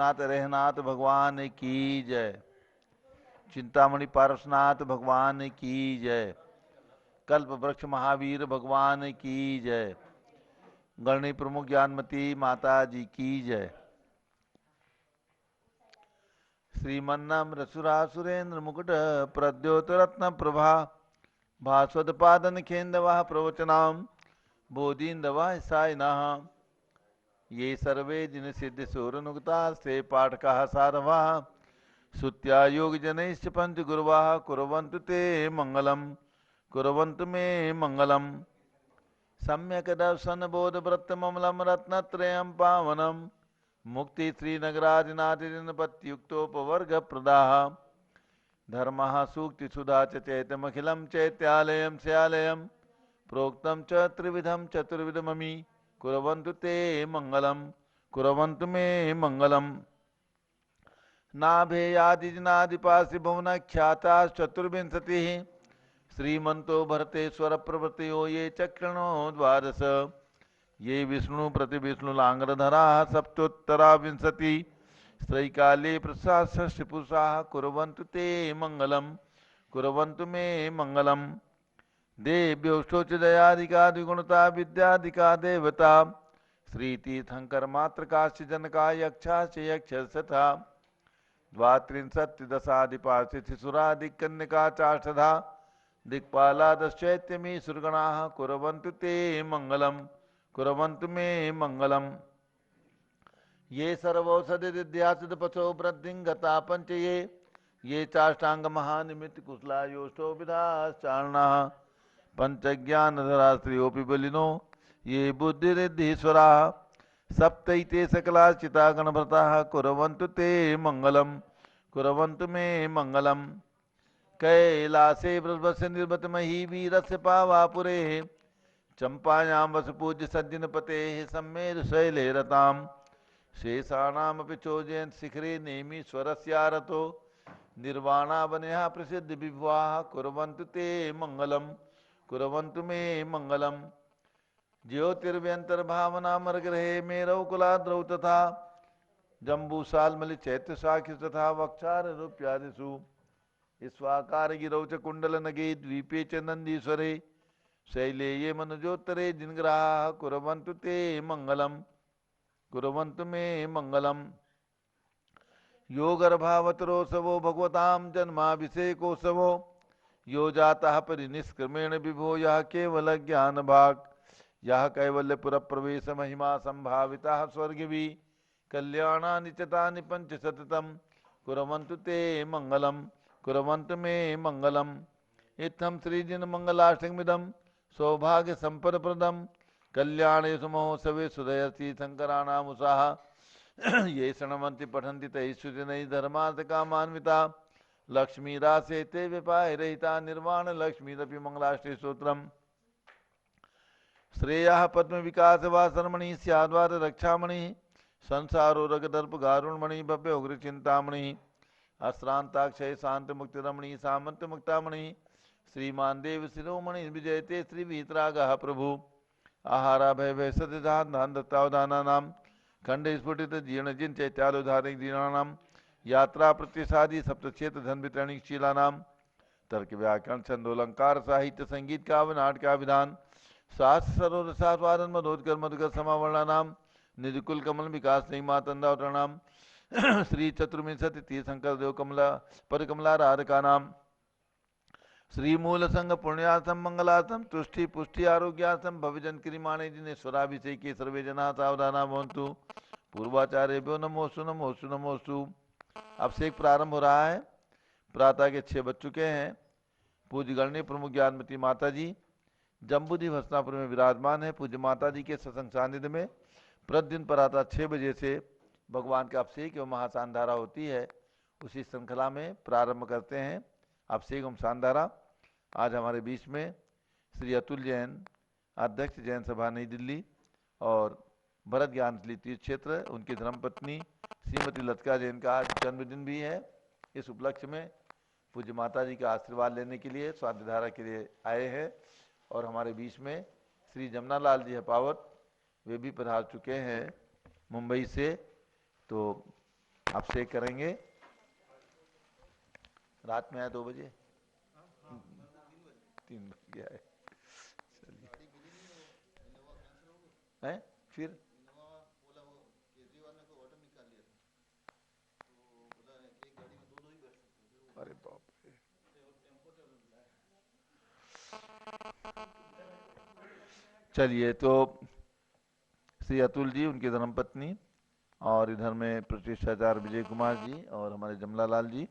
नाथ रहनाथ भगवान की जय। चिंतामणि पारसनाथ भगवान की जय। कल्प वृक्ष महावीर भगवान की जय। गणनी प्रमुख ज्ञानमती माता जी की जय। श्रीमन्नम रसुरासुरेंद्र मुकुट प्रद्योतरत्न प्रभा भास्वदपादन खेन्दवः प्रवचनाम बोधीन्दवः सायिनः ये सर्वे जिन सिद्ध सूरनुगता से पाठकाः साधवाः श्रुत्या योग जनैश्च पंच गुरुवाः कुर्वन्तु ते मंगलम कुर्वन्तु मे मंगलम। सम्यक दर्शन बोध व्रत ममलम रत्नत्रयं पावनम मुक्ति श्रीनगरादिनादिनपत्युक्तोपवर्ग प्रदाः धर्मः सूक्ति सुधा च चैतमखिलं चैत्यालयं स्यालयं प्रोक्तं च त्रिविधं चतुर्विधममि कुर्वन्तु ते मंगलम कुर्वन्तु मे मंगलम। नाभेयादिजनादिपासि भुवन ख्याता चतुर्विंशतिः श्रीमंतो भरतेश्वर प्रभृतयो ये चक्रणो द्वादश ये विष्णु प्रतिविष्णुलांग्रधरा सप्तोत्तरा विंशति स्त्रैकाले प्रसादपुरुषाः कुर्वन्तु ते मंगलम कुर्वन्तु मे मंगलम। देव्योष्टोच दयादिका द्विगुणता विद्यादिका देवता श्रीतीर्थंकर मात्रकाश्च जनका यक्षाश्च यक्षस्तथा द्वात्रिंशत्तिदशादिपार्थिसुरादिकन्यका चाष्टधा दिक्पालादश्चैत्यमी सुरगणाः कुर्वन्तु ते मंगलम कुर्वन्तु मे मंगलम। ये सर्वौषधिदिद्यासिदपथो वृद्धिंगता पंच ये चाष्टांग महानिमित्त कुशलायोष्टो विधाश्चारणाः पंचज्ञानधरा स्त्रियोऽपि बलिनो ये बुद्धिरिद्धीश्वराः सप्तैते सकलाचिता गणभृताः कुर्वन्तु ते मंगलम कुर्वन्तु मे मंगलम। कैलासे वृषभस्य निर्वतमहि वीरस्य पावापुरे चंपायां वसपूज्य सज्जनपतेः सम्मेरुशैले रतां शेषाणामपि चोजयन् शिखरे नेमीश्वरस्यारतो निर्वाणावनयः प्रसिद्ध विभुवाः कुर्वन्तु ते मंगलम कुर्वन्तु मे मंगलम। ज्योतिर्व्यंतर्भावनामर्ग्रहे मेरौकुलाद्रौ तथा जम्बूसाल्मलि चैत्यशाखि तथा वक्षारूप्यादिषु स्वाकार गिरौ च कुंडलनगे द्वीपे च नंदीश्वरे शैले ये मनुजोत्तरे जिनग्राः कुर्वन्तु ते मंगलम कुर्वन्तु मे मंगलम। यो गर्भावतरोत्सवो भगवतां जन्माभिषेकोत्सवो यो जातः परिनिष्क्रमेण विभो यः केवल ज्ञान भाग यह कैवल्यपुर प्रवेश महिमा संभाविता स्वर्गवी कल्याणानि चतानि पंच सततम कुर्वन्तु ते मंगलम कुर्वन्तु मे मंगलम। इत्थं श्रीजिन मंगलाष्टकमिदं सौभाग्य संपदप्रदं कल्याणे सुमहोत्सवे सुदयसी शंकराणामुषाः ये शृण्वन्ति पठन्ति तैः सुजनैः धर्मार्थकामान्विता लक्ष्मीरासे ते विपायरहिता निर्वाण लक्ष्मीरपि मंगलाष्टक स्तोत्रम्। श्रेयः पद्म विकास वा शर्मणि स्याद्वार रक्षामणि संसारो रगदर्प गारुणमणि भव्य उग्र चिंतामणि अश्रांताक्षय शांत मुक्ति रमणि सामंत मुक्तामणि श्रीमान देव शिरोमणि विजयते श्री वीतरागः प्रभु आहारा भय भय सदान खंड स्फुटित जीर्ण जिन चैत्यालोधारिक दीनानाम यात्रा प्रत्यसादी सप्तक्षेत्र धन वितरणिक शीलानाम तर्क व्याकरण छंदोलंकार साहित्य संगीत काव्य नाटक विधान शास्त्र सरोवर शास्वादन मधोदकर मधुकर समावर्णानाम निजकुल कमल विकास नहीं मातंदावतरणाम श्री चतुर्विंशति तीर्थंकर देव कमला परिकमला राधका नाम श्री मूल संघ पुण्यार्थम मंगलार्थम तुष्टि पुष्टि आरोग्यार्थम भविजन क्रिमाणे जिनेश्वराभिषेके सर्वे जना सावधाना भवन्तु पूर्वाचार्यभ्यो नमोस्तु नमोस्तु नमोस्तु। अभिषेक प्रारंभ हो रहा है। प्रातः के 6 बज चुके हैं। पूज्य गणनी प्रमुख ज्ञानमती माता जी जम्बूद्वीप हस्तिनापुर में विराजमान है। पूज्य माता जी के सत्संग सानिध्य में प्रतिदिन प्रातः 6 बजे से भगवान का अभिषेक एवं महासानधारा होती है। उसी श्रृंखला में प्रारंभ करते हैं अभिषेक एवं शानधारा। आज हमारे बीच में श्री अतुल जैन अध्यक्ष जैन सभा नई दिल्ली और भरत ज्ञान तीर्थ क्षेत्र उनकी धर्मपत्नी श्रीमती लतिका जैन का आज जन्मदिन भी है। इस उपलक्ष्य में पूज्य माता जी का आशीर्वाद लेने के लिए स्वाध्याय के लिए आए हैं और हमारे बीच में श्री जमुना लाल जी हपावत वे भी पधार चुके हैं मुंबई से। तो आप सेक करेंगे? रात में आया 2 बजे, 3 बज गया है। चलिए है फिर अरे बाप रे। चलिए तो श्री अतुल जी, उनकी धर्मपत्नी, और इधर में प्रतिष्ठाचार्य विजय कुमार जी और हमारे जमला लाल जी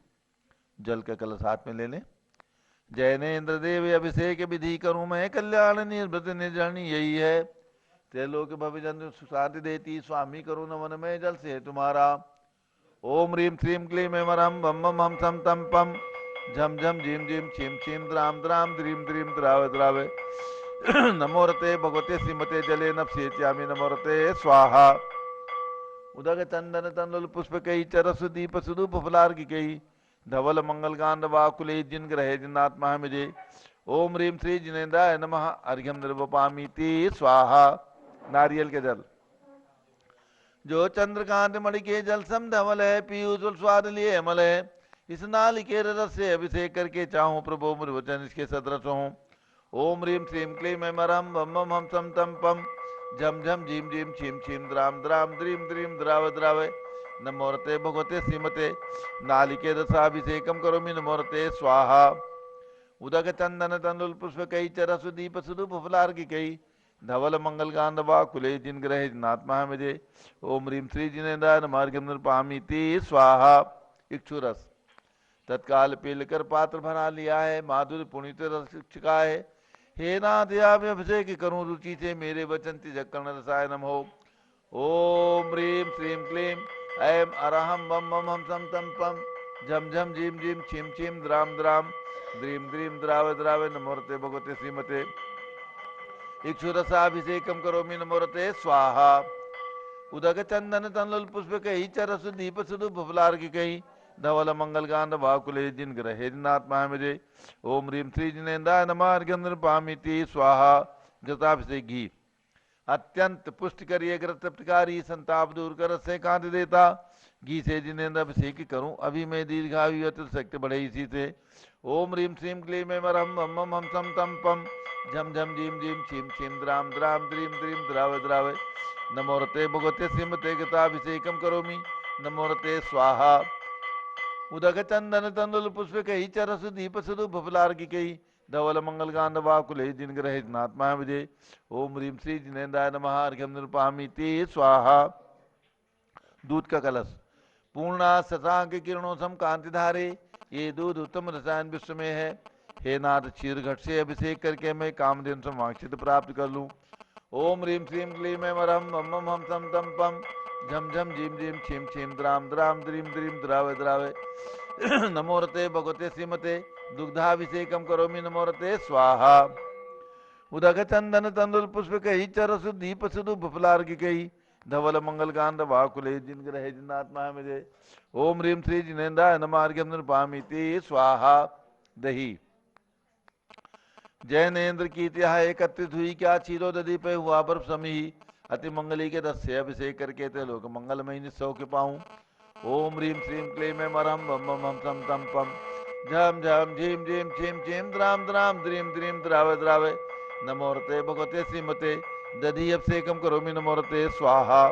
जल का कलश हाथ में ले लें। जैनेन्द्र देव अभिषेक विधि करूं मैं, कल्याण निर्वृत निर्जनी यही है। त्रैलोक भविजन सुशांति देती, स्वामी करो नमन में जल से तुम्हारा। ओम ह्रीम श्रीम क्लीम एमरम बम बम हम सम तम पम झम झम झीम झीम छीम छीम द्राम द्राम द्रीम द्रीम द्रावे द्रावे। नमोरते भगवते श्रीमते जले नपसेच्यामि नमोरते स्वाहा। उदक चंदन तंदुल पुष्प कई चरस दीप सुदूप फुलार की कई धवल मंगल गांध वाकुले जिन ग्रहे जिनात्मा मिजे। ओम ह्रीम श्री जिनेन्द्राय नमः अर्घ्यम निर्वपामीति स्वाहा। नारियल के जल। जो चंद्रकांत मणि के जल सम धवल है, पीयूष स्वाद लिए अमल है। इस नालिकेर रस से अभिषेक करके चाहूं प्रभु मुर्वचन इसके सदरस हूं। ओम ह्रीम श्रीम क्लीम एमरम बम बम हम सम तम पम झम झम झीम झीम छीम छीम द्राम द्राम द्रीम द्रीम द्राव द्रावे। नमोरते भगवते श्रीमते नालिके रसाभिषेकम करोमि नमोरते स्वाहा। उदक चंदन तंदुल पुष्प कई चरस दीप सुदूप फुलार की कई धवल मंगल गांध वाकुले जिन ग्रहे जिनात्मा मुझे। ओम ह्रीम श्री जिनेन्द्राय नमः नृपामीति स्वाहा। इक्षुरस। तत्काल पीलकर पात्र भरा लिया है, माधुर्य पुणित रस छिका है। हे नाथ आप अभिषेक करूं रुचि से, मेरे वचन तिजक्कर्ण रसाय नमो। ओम ह्रीम श्रीम क्लीम ऐम अरहम बम बम हम सम तम पम झम झम झीम झीम छीम छीम द्राम द्राम द्रीम द्रीम द्रावे द्रावे। नमोरते भगवते श्रीमते इक्षुरसाभिषेकम करोमि नमोरते स्वाहा। उदक चंदन तंदुल पुष्प कही चरस दीप सुदूप फुलार की कही धवल मंगल गांध वाकुले जिन ग्रहे जिनात्मा मुझे। ओम ह्रीम श्री जिनेन्द्राय नमः अर्घ्यम निर्वपामीति स्वाहा। घृताभिषेक घी। अत्यंत पुष्ट करिए ग्रत तृप्तकारी, संताप दूर कर से कांत देता। घी से जिनेन्द्र अभिषेक करूं अभी मैं दीर्घायु अतुल शक्ति बढ़े इसी से। ओम ह्रीम श्रीम क्लीम एमरम बम बम हम सम तम पम झम झम झीम झीम छीम छीम द्राम द्राम द्रीम द्रीम द्रावे द्रावे। नमोरते भगवते श्रीमते गताभिषेकम करोमि नमोरते स्वाहा। उदक चंदन तंदुल पुष्प कही चरस दीप सुदूप फुलार की कही धवल मंगल गांध वाकुले जिन ग्रहे जिनात्मा विजय। ओम ह्रीम श्री जिनेन्द्राय नमः अर्घ्यम निर्वपामीति स्वाहा। दूध का कलश। पूर्णा शशांक किरणों सम कांति धारे, ये दूध उत्तम रसायन विश्व में है। हे नाथ क्षीर घट से अभिषेक करके मैं कामधेनु समाक्षित प्राप्त कर लूं। ओम ह्रीम श्रीम क्लीम एमरम बम बम हम सम तम पम झम झम झीम झीम छीम छीम द्राम द्राम द्रीम द्रीम द्रावे द्रावे। नमोरते भगवते श्रीमते दुग्धाभिषेकम करोमि नमोरते स्वाहा। उदक चंदन तंदुल पुष्प कही चरस दीप सुदूप फुलार की कही धवल मंगल गांध वाकुले जिन ग्रहे जिनात्मा मुझे। ओम ह्रीम श्री जिनेन्द्राय नमः अर्घ्यम निर्वपामीति स्वाहा। दही। जैनेन्द्र की त्या एकत्रित हुई, क्या क्षीरो दधी पे हुआ बर्फ समी। अति मंगली के रस से अभिषेक करके ते लोग मंगलमय निस्सौ के पाऊं। ओम ह्रीम श्रीम क्लीम एमरम बम बम हम सम तम पम झम झम झीम झीम छीम छीम द्राम द्राम द्रीम द्रीम द्रावे द्रावे। नमोरते भगवते श्रीमते दधी अभिषेकम करोमि नमोरते स्वाहा।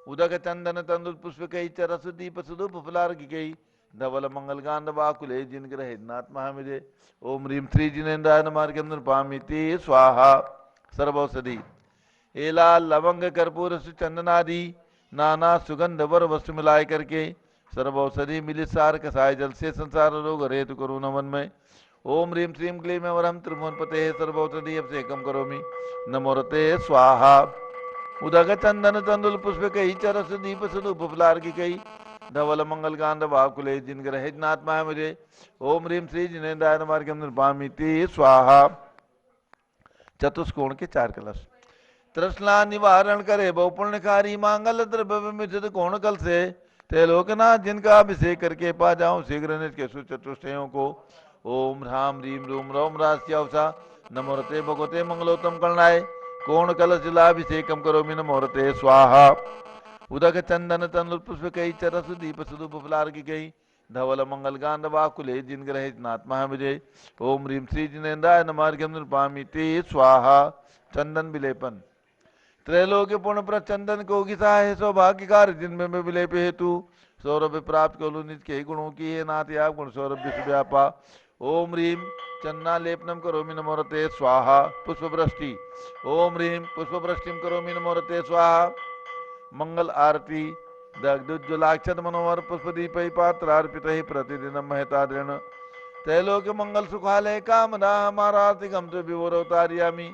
उदक चंदन तंदुल पुष्प कही चरस दीप सुदूप फुलार की कही धवल मंगल गांध वाकुले जिन ग्रहे जिनात्मा मुझे। ओम ह्रीम श्री जिनेन्द्राय नमः अर्घ्यम निर्वपामीति स्वाहा। सर्वौषधि। एला लवंग कर्पूर चंदनादि नाना सुगंध वर वस्तु मिलाए करके सर्वौषधि मिलित सार कसाय जल से संसार रोग रेतु करो नमन में। ओम ह्रीम श्रीम क्लीम एवरम त्रिभुवन पते सर्वौषधि अभिषेकम करोमि नमोरते स्वाहा। उदक चंदन तंदुल पुष्प कही चरस दीप सुदूप फुलार की कही धवल मंगल गांध वाकुले जिन ग्रहे जिनात्मा मुझे। ओम ह्रीम श्री जिनेन्द्राय नमः अर्घ्यम निर्वपामीति स्वाहा। चतुष्कोण के 4 कलश। तृष्णा निवारण करे बहु पुण्यकारी, मांगल द्रव्य मिश्रित कोण कल से त्रैलोकनाथ जिनका अभिषेक करके पा जाऊं शीघ्र निज चतुष्टयों को। ओम ह्राम ह्रीम रूम रौम रास्यवसा नमोरते भगवते मंगलोत्तम करणाय कोण कलश जलाभिषेकम करोमि नमोरते स्वाहा। उदक चंदन तनुल पुष्प कई चरस दीप सुदूप फलार की कई धवल मंगल गांध वाकुले जिन ग्रहे नात्मा विजय। ओम ह्रीम श्री जिनेन्द्राय नमार्घ्यम नृपामि ते स्वाहा। चंदन विलेपन। त्रैलोक्य पूर्ण पर चंदन को गिसा है सौभाग्यकार जिनमें में विलेप हेतु सौरभ प्राप्त कलु निज के गुणों की है नाथ या गुण सौरभ विश्व व्यापा। ओम ह्रीम चन्ना लेपनम करोमि नमोरते स्वाहा। पुष्प वृष्टि। ओम ह्रीम पुष्प वृष्टिम करोमि नमोरते स्वाहा। मंगल आरती दग्धुज्ज्वलाक्षत मनोहर पुष्पदीप पात्रार्पित प्रतिदिन महतादृण त्रैलोक्य मंगल सुखालय कामना हमारार्ति गम तो विवरोतार्यामि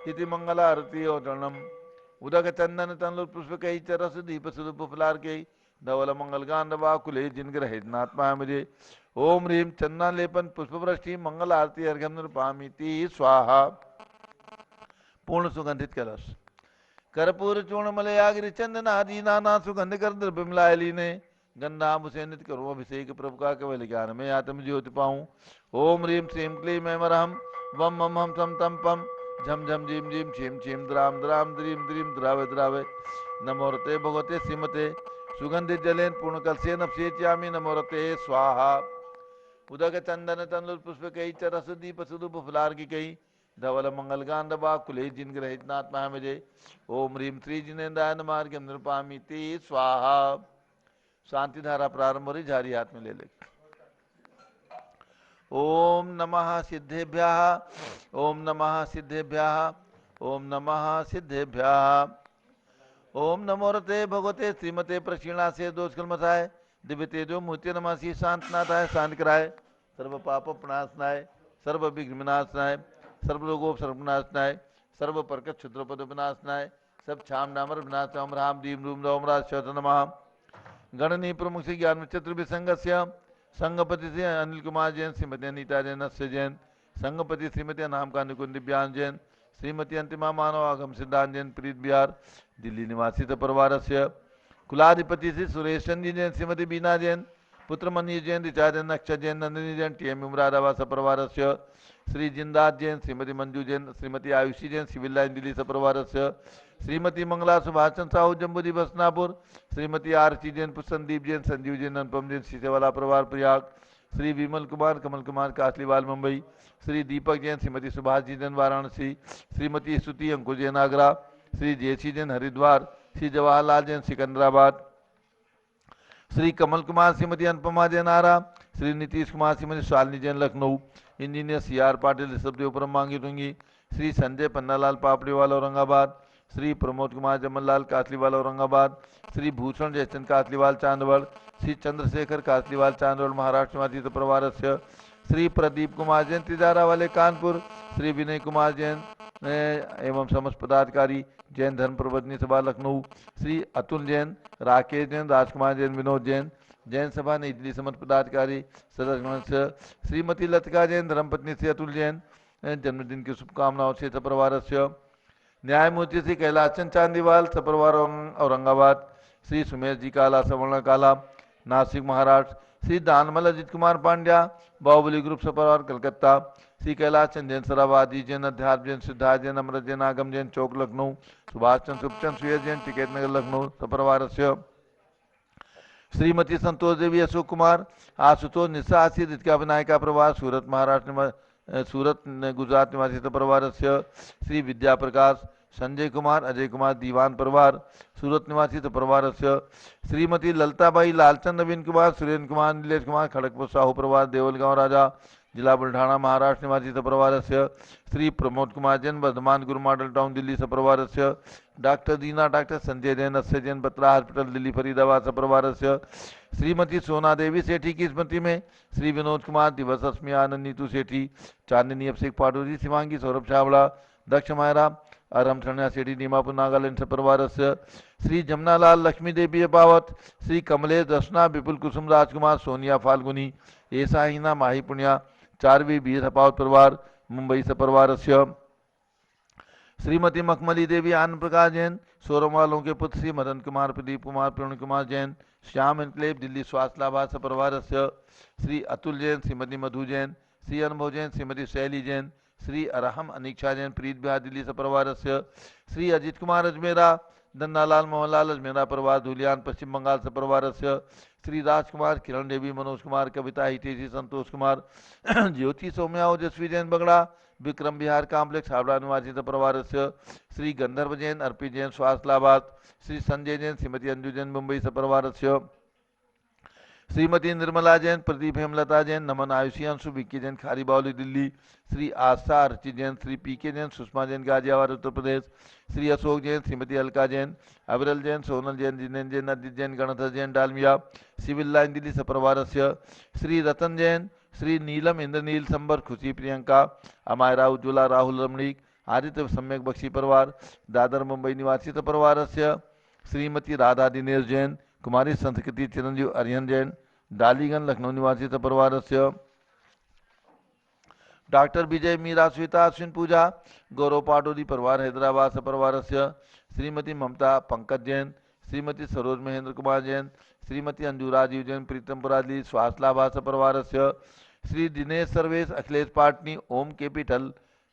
इति मंगल आरती औतरणम। उदक चंदन तनुल पुष्प कई चरस दीप सुदूप फलार कई धवल मंगल गांध वाकुले जिन ग्रहे नात्मा मुझे। ओम ह्रीम चंदन लेपन पुष्प वृष्टि मंगल आरती अर्घ्यम नृपामिति स्वाहा। पूर्ण सुगंधित कलश। कर्पूर चूर्ण मलयागिरि चंदन आदि नाना सुगंध कर द्रव्य मिलाए लीने गंधाम से नित करो अभिषेक प्रभु का केवल ज्ञान में आत्म ज्योति पाऊं। ओम ह्रीम श्रीम क्लीम ऐमरहम वम मम हम तम तम पम झम झम झीम झीम छीम छीम द्राम द्राम द्रीम द्रीम द्रावे द्रावे नमोरते भगवते श्रीमते सुगंधित जलेन पूर्ण कलसेन अभिषेच्यामि नमोरते स्वाहा। उदक चंदन तनुल पुष्प कई चरस दीप सुदूप फलार की कई धवल मंगल गांध वाकुले जिन ग्रहित नात्मा मुझे। ओम ह्रीम श्री जिनेन्द्राय नमार्घ्यम नृपामि ते स्वाहा। शांति धारा प्रारंभ हो रही, जारी हाथ में ले ले। ओम नमः सिद्धेभ्यः ओम नमः सिद्धेभ्यः ओम नमः सिद्धेभ्यः। ओम नमोरते भगवते श्रीमते प्रक्षीणा से दोष कलमसाय दिव्य तेजो मूर्ति नमासी शांतनाथाय शांत कराय सर्व पाप प्रणाशनाय सर्व विघ्न विनाशनाय सर्व रोगों सर्वनाशनाय सर्व परकट क्षुद्रपद विनाशनाय सब छाम डामर विनाशम राम दीम रूम रोम राज नमः। गणनी प्रमुख से ज्ञान चतुर्भिसंगस्य संगपति से अनिल कुमार जैन श्रीमती अनिता जैन अस्य जैन संगपति श्रीमती नाम का निकुंज दिव्यांग जैन श्रीमती अंतिमा मानव आगम सिद्धांत जैन प्रीत बिहार दिल्ली निवासी परिवार से कुलाधिपति श्री सुरेश चंदी जैन श्रीमती बीना जैन पुत्र मनीष जैन ऋचा जैन अक्षय जैन नंदिनी जैन टीएम उमरादावास परिवार से श्री जिंदात जैन श्रीमती मंजू जैन श्रीमती आयुषी जैन सिविल लाइन दिल्ली परिवार से श्रीमती मंगला सुभाष चंद्र साहू जम्बूदी बसनापुर श्रीमती आरती जैन संदीप जैन संजीव जैन अनुपम जैन सीसेवाला परिवार प्रयाग श्री विमल कुमार कमल कुमार कासलीवाल मुंबई श्री दीपक जैन श्रीमती सुभाष जी जैन वाराणसी श्रीमती स्तुति अंकुर जैन आगरा श्री जयसी जैन हरिद्वार श्री जवाहरलाल जैन सिकंदराबाद श्री कमल कुमार श्रीमती अनुपमा जैन आरा श्री नीतीश कुमार श्रीमती शालिनी जैन लखनऊ इंजीनियर CR पाटिल ऋषभदेव परम मांगी टूंगी श्री संजय पन्नालाल पापड़ीवाल औरंगाबाद श्री प्रमोद कुमार जमनलाल कासलीवाल औरंगाबाद श्री भूषण जयचंद कासलीवाल चांदवड़ श्री चंद्रशेखर कासलीवाल चांदवड़ महाराष्ट्र निवासी परिवार से श्री प्रदीप कुमार जैन तिजारा वाले कानपुर श्री विनय कुमार जैन एवं समस्त पदाधिकारी जैन धर्म प्रबंधनी सभा लखनऊ श्री अतुल जैन राकेश जैन राजकुमार जैन विनोद जैन जैन सभा नई दिल्ली समस्त पदाधिकारी सदस्य श्रीमती लतिका जैन धर्मपत्नी श्री अतुल जैन जन्मदिन की शुभकामनाओं से सपरिवार से न्यायमूर्ति श्री कैलाश चंद चांदीवाल सपरिवार औरंगाबाद श्री सुमेश जी काला सवर्ण काला नासिक महाराष्ट्र श्री दानमल अजित कुमार पांड्या बाहुबली ग्रुप सपरिवार कलकत्ता श्री कैलाश चंद जैन सराबादी जैन अध्यात्म जैन सिद्धार्थ जैन अमृत जैन आगम जैन चौक लखनऊ सुभाष चंद सुखचंद सुयस जैन टिकैत नगर लखनऊ सपरिवार से श्रीमती संतोष देवी अशोक कुमार आशुतोष निशा आशी रितिका विनायका प्रवास सूरत महाराष्ट्र सूरत गुजरात निवासी परिवार से श्री विद्या प्रकाश संजय कुमार अजय कुमार दीवान परिवार सूरत निवासी परिवार से श्रीमती ललताबाई लालचंद नवीन कुमार सुरेंद्र कुमार नीलेश कुमार खड़गपुर साहू परिवार देवलगांव राजा जिला बुल्ढाना महाराष्ट्र निवासी परिवार से श्री प्रमोद कुमार जैन वर्धमान गुरु मॉडल टाउन दिल्ली परिवार से डॉक्टर दीना डॉक्टर संजय जैन अस्य जैन बत्रा हॉस्पिटल दिल्ली फरीदाबाद परिवार से श्रीमती सोना देवी सेठी की स्मृति में श्री विनोद कुमार दिवस अस्मी आनंद नीतू सेठी चांदनी अभिषेक पाटोरी शिवांगी सौरभ छावड़ा दक्ष मायरा आराम ठनिया सेठी नीमापुर नागालैंड परिवार से श्री जमुनालाल लक्ष्मी देवी अबावत श्री कमलेश दर्शना विपुल कुसुम राजकुमार सोनिया फाल्गुनी ऐसा हीना माही पुण्या चारवी बीर हपावत परिवार मुंबई से परिवार से श्रीमती मखमली देवी आनंद प्रकाश जैन सोरम वालों के पुत्र श्री मदन कुमार प्रदीप कुमार प्रणय कुमार जैन श्याम एनक्लेव दिल्ली स्वास्थ्य लाभार्थ परिवार से श्री अतुल जैन श्रीमती मधु जैन श्री अनुभव जैन श्रीमती शैली जैन श्री अरहम अनीक्षा जैन प्रीत बिहार दिल्ली से परिवार से श्री अजित कुमार अजमेरा दन्नालाल मोहनलाल अजमेरा परिवार धूलियान पश्चिम बंगाल से परिवार से श्री राजकुमार किरण देवी मनोज कुमार कविता हितेशी संतोष कुमार ज्योति सौम्या ओजस्वी जैन बगड़ा विक्रम विहार कॉम्प्लेक्स हावड़ा निवासी परिवार से श्री गंधर्व जैन अर्पित जैन स्वास्थ्यलाबाद श्री संजय जैन श्रीमती अंजू जैन मुंबई से परिवार से श्रीमती निर्मला जैन प्रदीप हेमलता जैन नमन आयुषी अंशु विक्की जैन खारी बावली दिल्ली श्री आस्था अर्चित जैन श्री पीके जैन सुषमा जैन गाजियाबाद उत्तर प्रदेश श्री अशोक जैन श्रीमती अलका जैन अविरल जैन सोनल जैन जिनेन्द्र जैन अदित जैन गणधर जैन डालमिया सिविल लाइन दिल्ली सपरवार श्री रतन जैन श्री नीलम इंद्रनील संबर खुशी प्रियंका अमायरा उज्ज्वला राहुल रमणीक आदित्य सम्यक बख्शी परिवार दादर मुंबई निवासी परिवार श्रीमती राधा दिनेश जैन कुमारी संस्कृति चिरंजीव अरिहन जैन डालीगंज लखनऊ निवासी परिवार डॉक्टर विजय मीरा स्वीता अश्विन पूजा गौरव पाटोदी परिवार हैदराबाद से परिवार श्रीमती ममता पंकज जैन श्रीमती सरोज महेंद्र कुमार जैन श्रीमती अंजू राजीव जैन प्रीतम पुराली स्वास्थ्यलाभास परिवार श्री दिनेश सर्वेश अखिलेश पाटनी ओम कैपिटल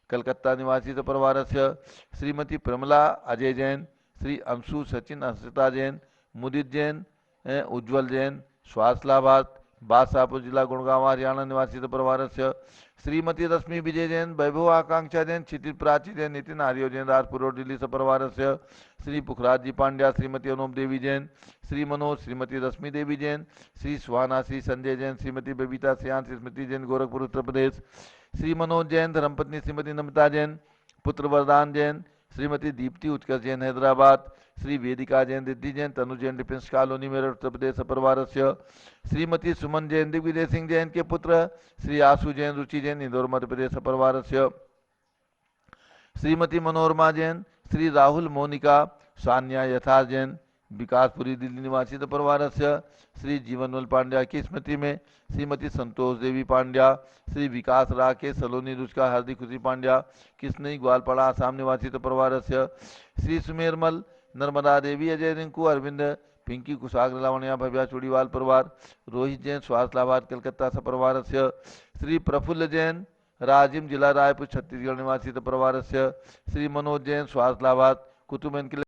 कलकत्ता निवासी परिवार श्रीमती प्रमला अजय जैन श्री अंशु सचिन अंशिता जैन मुदित जैन उज्ज्वल जैन स्वास्थ्यलाभास बादशाहपुर जिला गुड़गांव हरियाणा निवासी परिवार श्रीमती रश्मि विजय जैन वैभव आकांक्षा जैन क्षितिज प्राची जैन नितिन आर्यो जैन राजपुर रोड दिल्ली से परिवार श्री पुखराज जी पांड्या श्रीमती अनुप देवी जैन श्री मनोज श्रीमती रश्मि देवी जैन श्री सुहाना श्री संजय जैन श्रीमती बबीता सियान स्मृति जैन गोरखपुर उत्तर प्रदेश श्री मनोज जैन धर्मपत्नी श्रीमती नमिता जैन पुत्र वरदान जैन श्रीमती दीप्ति उत्कर्ष जैन हैदराबाद श्री वेदिका जैन रिद्धि जैन तनु जैन डिफेंस कॉलोनी मेरठ उत्तर प्रदेश परिवार श्रीमती सुमन जैन दिग्विजय सिंह जैन के पुत्र श्री आशु जैन रुचि जैन इंदौर मध्य प्रदेश परिवार श्रीमती मनोरमा जैन श्री राहुल मोनिका सान्या यथार्थ जैन विकासपुरी दिल्ली निवासी परिवार श्री जीवनवल पांड्या की स्मृति में श्रीमती संतोष देवी पांड्या श्री विकास राकेश सलोनी रुचका हार्दिक खुशी पांड्या किसनई ग्वालपाड़ा आसाम निवासी परिवार श्री सुमेरमल नर्मदा देवी अजय रिंकू अरविंद पिंकी कुशाग्र लावण्या भव्या चूड़ीवाल परिवार रोहित जैन स्वास्थ्यलाभाद कलकत्ता से परिवार श्री प्रफुल्ल जैन राजिम जिला रायपुर छत्तीसगढ़ निवासी परिवार श्री मनोज जैन स्वास्थ्यलाभाद कुतुबन के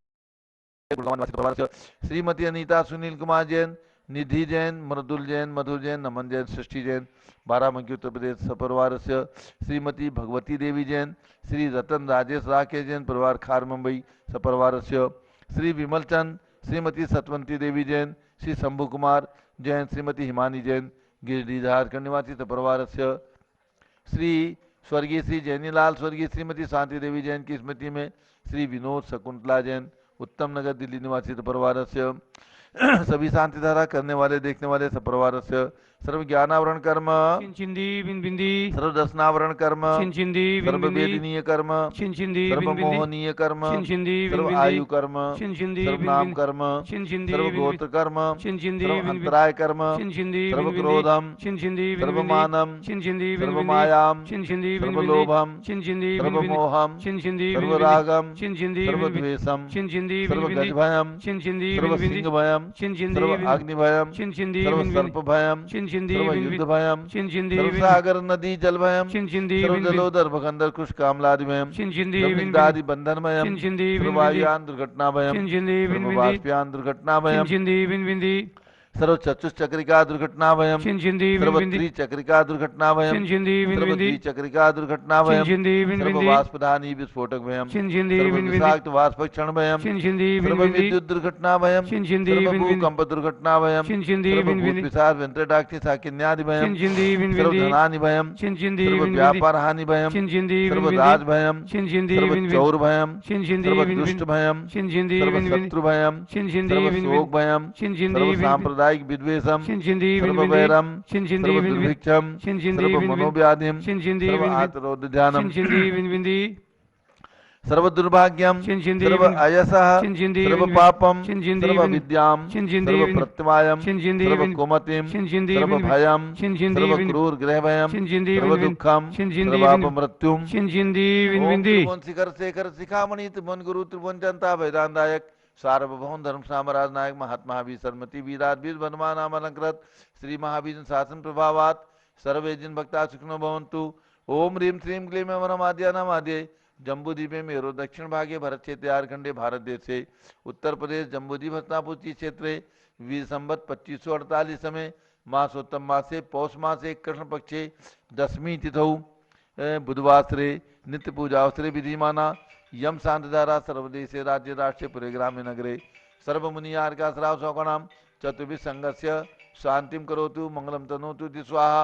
श्रीमती अनीता सुनील कुमार जैन निधि जैन मृदुल जैन मधुर जैन नमन जैन सृष्टि जैन बाराबंकी उत्तर प्रदेश परिवार श्रीमती भगवती देवी जैन श्री रतन राजेश राकेश जैन परिवार खार मुंबई सपरिवार श्री विमल चंद श्रीमती सतवंती देवी जैन श्री शंभु कुमार जैन श्रीमती हिमानी जैन गिरिडीह झारखंड निवासी परिवार श्री स्वर्गीय श्री जैनीलाल स्वर्गीय श्रीमती शांति देवी जैन की स्मृति में श्री विनोद शकुंतला जैन उत्तम नगर दिल्ली निवासी परिवार सभी शांति धारा करने वाले देखने वाले सपरिवार सर्व ज्ञानावरण कर्म सर्व दर्शनावरण कर्म सर्व वेदनीय कर्म सर्व मोहनीय कर्म सर्व आयु कर्म सर्व नाम कर्म सर्व गोत्र कर्म सर्व अंतराय कर्म सर्व क्रोधम सर्व मानम सर्व मायाम सर्व लोभम सर्व मोहम सर्व रागम सर्व द्वेषम सर्व गज भयम सर्व सिंह भयम सर्व अग्नि भयम सर्व सर्प भयम सर्व युद्ध भयम सर्व सागर नदी जल भयम सर्व जलोदर भगंदर कुश कामलादि भयम सर्व इंद्रादि बंधन भयम सर्व वायुयान दुर्घटना भयम सर्व वाष्पयान दुर्घटना भयम सर्व चतुष्चक्रिका दुर्घटना भयम सर्व त्रिचक्रिका दुर्घटना भयम सर्व द्विचक्रिका दुर्घटना भयम सर्व वाष्पदानी विस्फोटक भयम सर्व विषाक्त वाष्पक्षण भयम सर्व विद्युत दुर्घटना भयम सर्व भूकंप दुर्घटना भयम सर्व भूत पिशाच वेंत्रडाक्षी साकिन्यादि भयम सर्व धनानि भयम सर्व व्यापार हानि भयम सर्व राज भयम सर्व चौर भयम सर्व दुष्ट भयम सर्व शत्रु भयम सर्व शोक भयम सर्व सांप्रदायिक विद्वेषम सर्व वैरम सर्व दुर्भिक्षम सर्व मनोव्याधिम सर्व आतरोध ध्यानम सर्व दुर्भाग्यम सर्व अयसः सर्व पापम सर्व विद्याम सर्व प्रत्यवायम सर्व कुमतिम सर्व भयम सर्व क्रूर ग्रह भयम सर्व दुःखम सर्व अपमृत्युम ओम शिखर शेखर शिखामणि त्रिभुवन गुरु त्रिभुवन जनता वेदांतायक सार्वभौम धर्म सामराज नायक महात्मा महावीर सरमति वीराधीर बनवा नाम अलंकृत श्री महावीर शासन प्रभावात सर्वे जिन भक्ता सुखनो भवन्तु ओम ह्रीं श्रीं क्लीं वरमाद्या नमाद्ये जम्बूद्वीप में मेरो दक्षिण भागे भरत क्षेत्र झारखंडे भारत देश से उत्तर प्रदेश जम्बूद्वीप हस्तापुची क्षेत्रे वीर संवत 2548 में मासोत्तम मासे पौष मासे कृष्ण पक्षे दशमी तिथौ बुधवासरे नित्य पूजा अवसरे विधिमाना यम शांतधारा सर्वदेशे राज्य राष्ट्रे पुरे ग्राम्य नगरे सर्वमुनियार का श्राव सौकणाम चतुर्भि संघस्य शांतिम करोतु मंगलम तनोतु स्वाहा।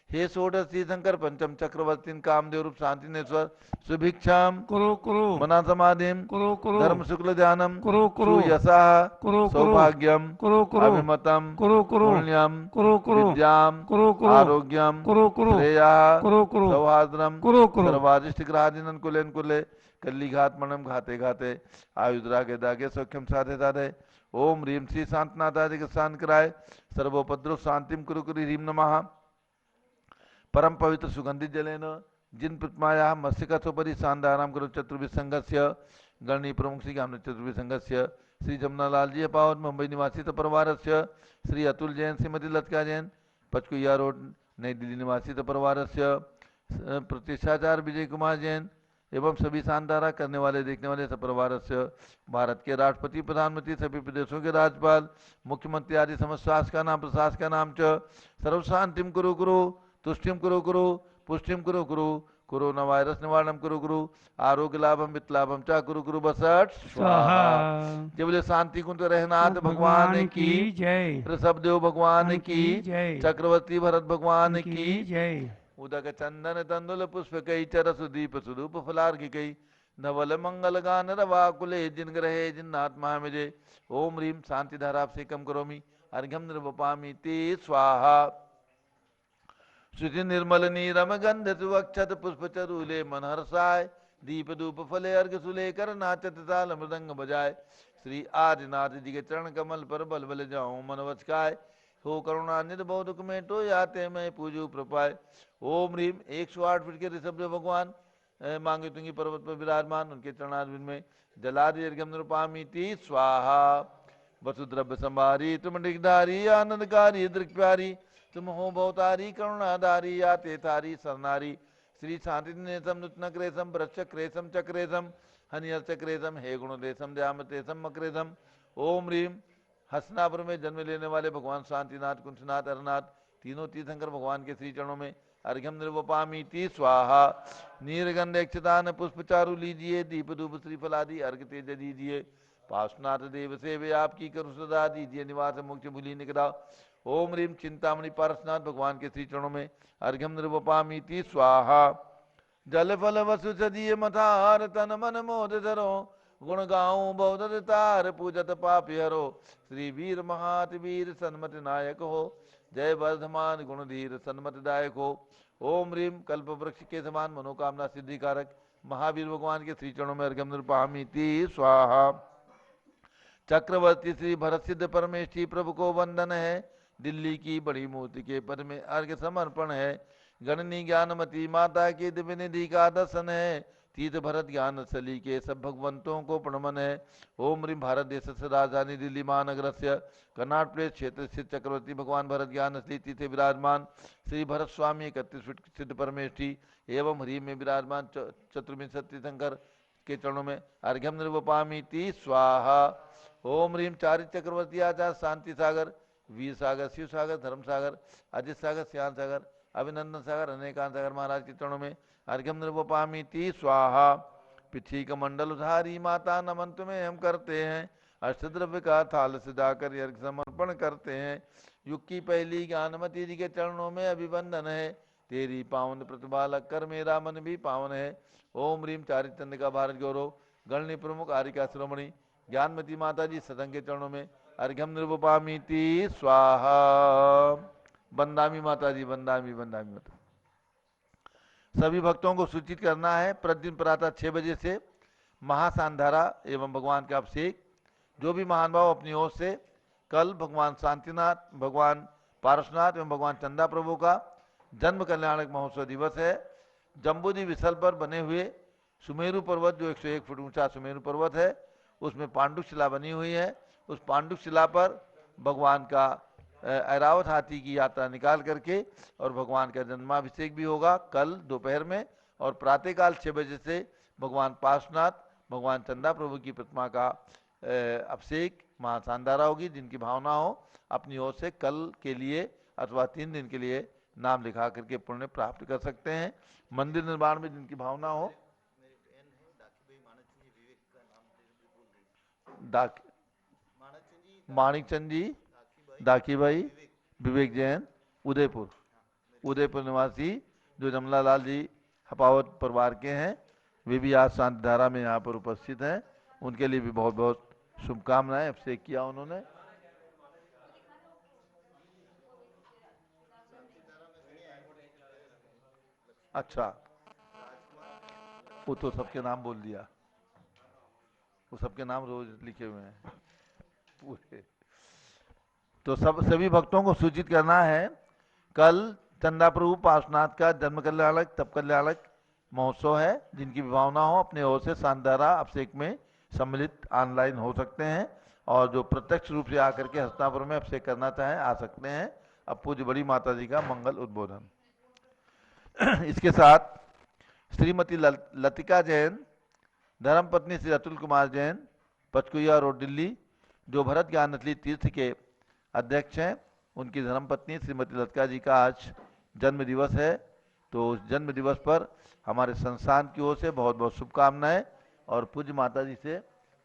हे षोडशी शंकर पंचम चक्रवर्ती कामदेव रूप शांतिनेश्वर सुभिक्षाम कुरु कुरु मना समाधिम कुरु कुरु धर्म शुक्ल ध्यानम कुरु कुरु यशा कुरु कुरु सौभाग्यम कुरु कुरु अभिमतम कुरु कुरु पुण्यम कुरु कुरु विद्याम कुरु कुरु आरोग्यम कुरु कुरु श्रेया कुरु कुरु सौहार्द्रम कुरु कुरु सर्वादिष्ट ग्रहादिनन कुलेन कुले कल्ली घात मनम घाते घाते आयुद्रागे दागे सौख्यम साधे साधे ओम ह्रीम श्री शांतनाथादि शांत कराय सर्वोपद्रव शांतिम कुरु कुरु ह्रीम नमः। परम पवित्र सुगंधित जलेन जिन प्रतिमाया मस्तिकासोपरि शानदाराम करो चतुर्भुज संघस्य गणनी प्रमुख श्री गामने चतुर्भुज संघस्य श्री जमुनालाल जी पावत मुंबई निवासी परिवारस्य श्री अतुल जैन श्रीमती लतिका जैन पचकुया रोड नई दिल्ली निवासी परिवारस्य प्रतिष्ठाचार्य विजय कुमार जैन एवं सभी शानदारा करने वाले देखने वाले सपरिवारस्य भारत के राष्ट्रपति प्रधानमंत्री सभी प्रदेशों के राज्यपाल मुख्यमंत्री आदि समस्त शासक का नाम प्रशासक का नाम च सर्व शांतिम कुरु कुरु तुष्टिम कुरु कुरु पुष्टिम कुरु कुरु कोरोना वायरस निवारणम कुरु कुरु आरोग्य लाभम वित्त लाभम चा कुरु कुरु बसठ स्वाहा। जय बोले शांति कुंज रहनाथ भगवान की जय, ऋषभ देव भगवान की जय, चक्रवर्ती भरत भगवान की जय। उदक चंदन तंदुल पुष्प कई चर सुदीप सुदूप फलार्घ कई नवल मंगल गान रवाकुले जिन ग्रहे जिन्नात्मा मिजे ओम ह्रीम शांति धारा से कम करोमि अर्घ्यम निर्वपामि ते स्वाहा। शुचि निर्मल नीरम गंध सुवक्षत पुष्प चरूले मन हर्षाय दीप धूप फले अर्घ सुले कर नाचत ताल मृदंग बजाय श्री आदिनाथ जी के चरण कमल पर बल बल जाऊं मन वचकाय हो करुणानिध बहु में तो याते मैं पूजू प्रपाय ओम ह्रीम 108 फीट के ऋषभ भगवान मांगे तुंगी पर्वत पर विराजमान उनके चरणारविंद में जलादि अर्घ्यम निरुपामि ती स्वाहा। वसुद्रव्य संभारी तुम डिगधारी आनंदकारी दृक् प्यारी तुम हो बहुतारी करुणाधारी आते थारी सरनारी श्री शांति नेसम नूतन क्रेसम वृक्ष क्रेसम चक्रेसम हनियर चक्रेसम हे गुण देसम दयामतेसम मक्रेसम ओम ह्रीम हसनापुर में जन्म लेने वाले भगवान शांतिनाथ कुंठनाथ अरनाथ तीनों तीर्थंकर भगवान के श्री चरणों में अर्घ्यम निर्वपामि ती स्वाहा। नीरगंध अक्षतान पुष्प चारु लीजिए दीप धूप श्रीफल आदि अर्घ तेज दीजिए पार्श्वनाथ देव सेवे आपकी करुण सदा दीजिए निवास मुक्ति भूलि निकला ओम ह्रीम चिंतामणि पार्श्वनाथ भगवान के श्री चरणों में अर्घ्यम निर्वपामि ती स्वाहा। जल फल वसु सदीय मथार तन मन मोद धरो गुण गाऊं बहुत तार पूजत पापी हरो श्री वीर महात वीर सन्मत नायक हो जय वर्धमान गुणधीर सन्मत दायक हो ओम ह्रीम कल्प वृक्ष के समान मनोकामना सिद्धि कारक महावीर भगवान के श्री चरणों में अर्घ्यम निर्वपामि ती स्वाहा। चक्रवर्ती श्री भरत सिद्ध परमेष्ठी प्रभु को वंदन है दिल्ली की बड़ी मूर्ति के पद में अर्घ्य समर्पण है गणनी ज्ञानमती माता की दिव्य निधि का दर्शन है तीर्थ भरत ज्ञान सली के सब भगवंतों को प्रणमन है ओम ह्रीम भारत देश से राजधानी दिल्ली महानगर से कर्नाट प्लेस क्षेत्र स्थित चक्रवर्ती भगवान भरत ज्ञान सली तीर्थ विराजमान श्री भरत स्वामी 31 फीट सिद्ध परमेष्ठी एवं ह्रीम में विराजमान चतुर्विंशति शंकर के चरणों में अर्घ्यम निर्वपामि ती स्वाहा। ओम ह्रीम चारित चक्रवर्ती आचार्य शांति सागर वीर सागर शिव सागर धर्म सागर अजित सागर श्याम सागर अभिनंदन सागर अनेकांत सागर महाराज के चरणों में अर्घ्यम निर्वपामि ती स्वाहा। पृथ्वी का मंडल उधारी माता नमन तुम्हें हम करते हैं अष्टद्रव्य का थाल सजाकर अर्घ्य समर्पण करते हैं युग की पहली ज्ञानमती जी के चरणों में अभिवंदन है तेरी पावन प्रतिभा लग कर मेरा मन भी पावन है ओम ह्रीम चारिचंद का भारत गौरव गणनी प्रमुख आर्यिका शिरोमणि ज्ञानमती माता जी सदन के चरणों में अर्घ्यम निर्वपामि ती स्वाहा। बंदामी माता जी बंदामी बंदामी माता सभी भक्तों को सूचित करना है प्रतिदिन प्रातः 6 बजे से महाशानधारा एवं भगवान का अभिषेक जो भी महान भाव अपनी ओर से कल भगवान शांतिनाथ भगवान पार्श्वनाथ एवं भगवान चंदा प्रभु का जन्म कल्याणक महोत्सव दिवस है जम्बूद्वीप स्थल पर बने हुए सुमेरु पर्वत जो 101 फुट ऊंचा सुमेरु पर्वत है उसमें पांडुक शिला बनी हुई है उस पांडुक शिला पर भगवान का ऐरावत हाथी की यात्रा निकाल करके और भगवान का जन्माभिषेक भी होगा कल दोपहर में और प्रातःकाल 6 बजे से भगवान पार्श्वनाथ, भगवान चंदा प्रभु की प्रतिमा का अभिषेक मां सांदारा होगी। जिनकी भावना हो अपनी ओर से कल के लिए अथवा 3 दिन के लिए नाम लिखा करके पुण्य प्राप्त कर सकते हैं। मंदिर निर्माण में जिनकी भावना हो, माणिक चंद जी, दाकी भाई, विवेक जैन, उदयपुर निवासी जो जमला लाल जी हपावत परिवार के हैं, वे भी आज शांति धारा में यहाँ पर उपस्थित हैं। उनके लिए भी बहुत बहुत शुभकामनाएं। अभिषेक किया उन्होंने। अच्छा, वो तो सबके नाम बोल दिया, वो सबके नाम रोज लिखे हुए हैं पूरे। तो सभी भक्तों को सूचित करना है, कल चंदा प्रभु पार्श्वनाथ का जन्म कल्याणक तप कल्याणक महोत्सव है। जिनकी भावना हो अपने ओर से शानदारा अभिषेक में सम्मिलित ऑनलाइन हो सकते हैं, और जो प्रत्यक्ष रूप से आकर के हस्तिनापुर में अभिषेक करना चाहें आ सकते हैं। अब पूज्य बड़ी माता जी का मंगल उद्बोधन। इसके साथ श्रीमती लतिका जैन, धर्मपत्नी श्री अतुल कुमार जैन, पचकुया रोड दिल्ली, जो भरत ज्ञान अथली तीर्थ के अध्यक्ष हैं, उनकी धर्मपत्नी श्रीमती लतिका जी का आज जन्म दिवस है। तो उस जन्म दिवस पर हमारे संस्थान की ओर से बहुत बहुत शुभकामनाएं, और पूज्य माता जी से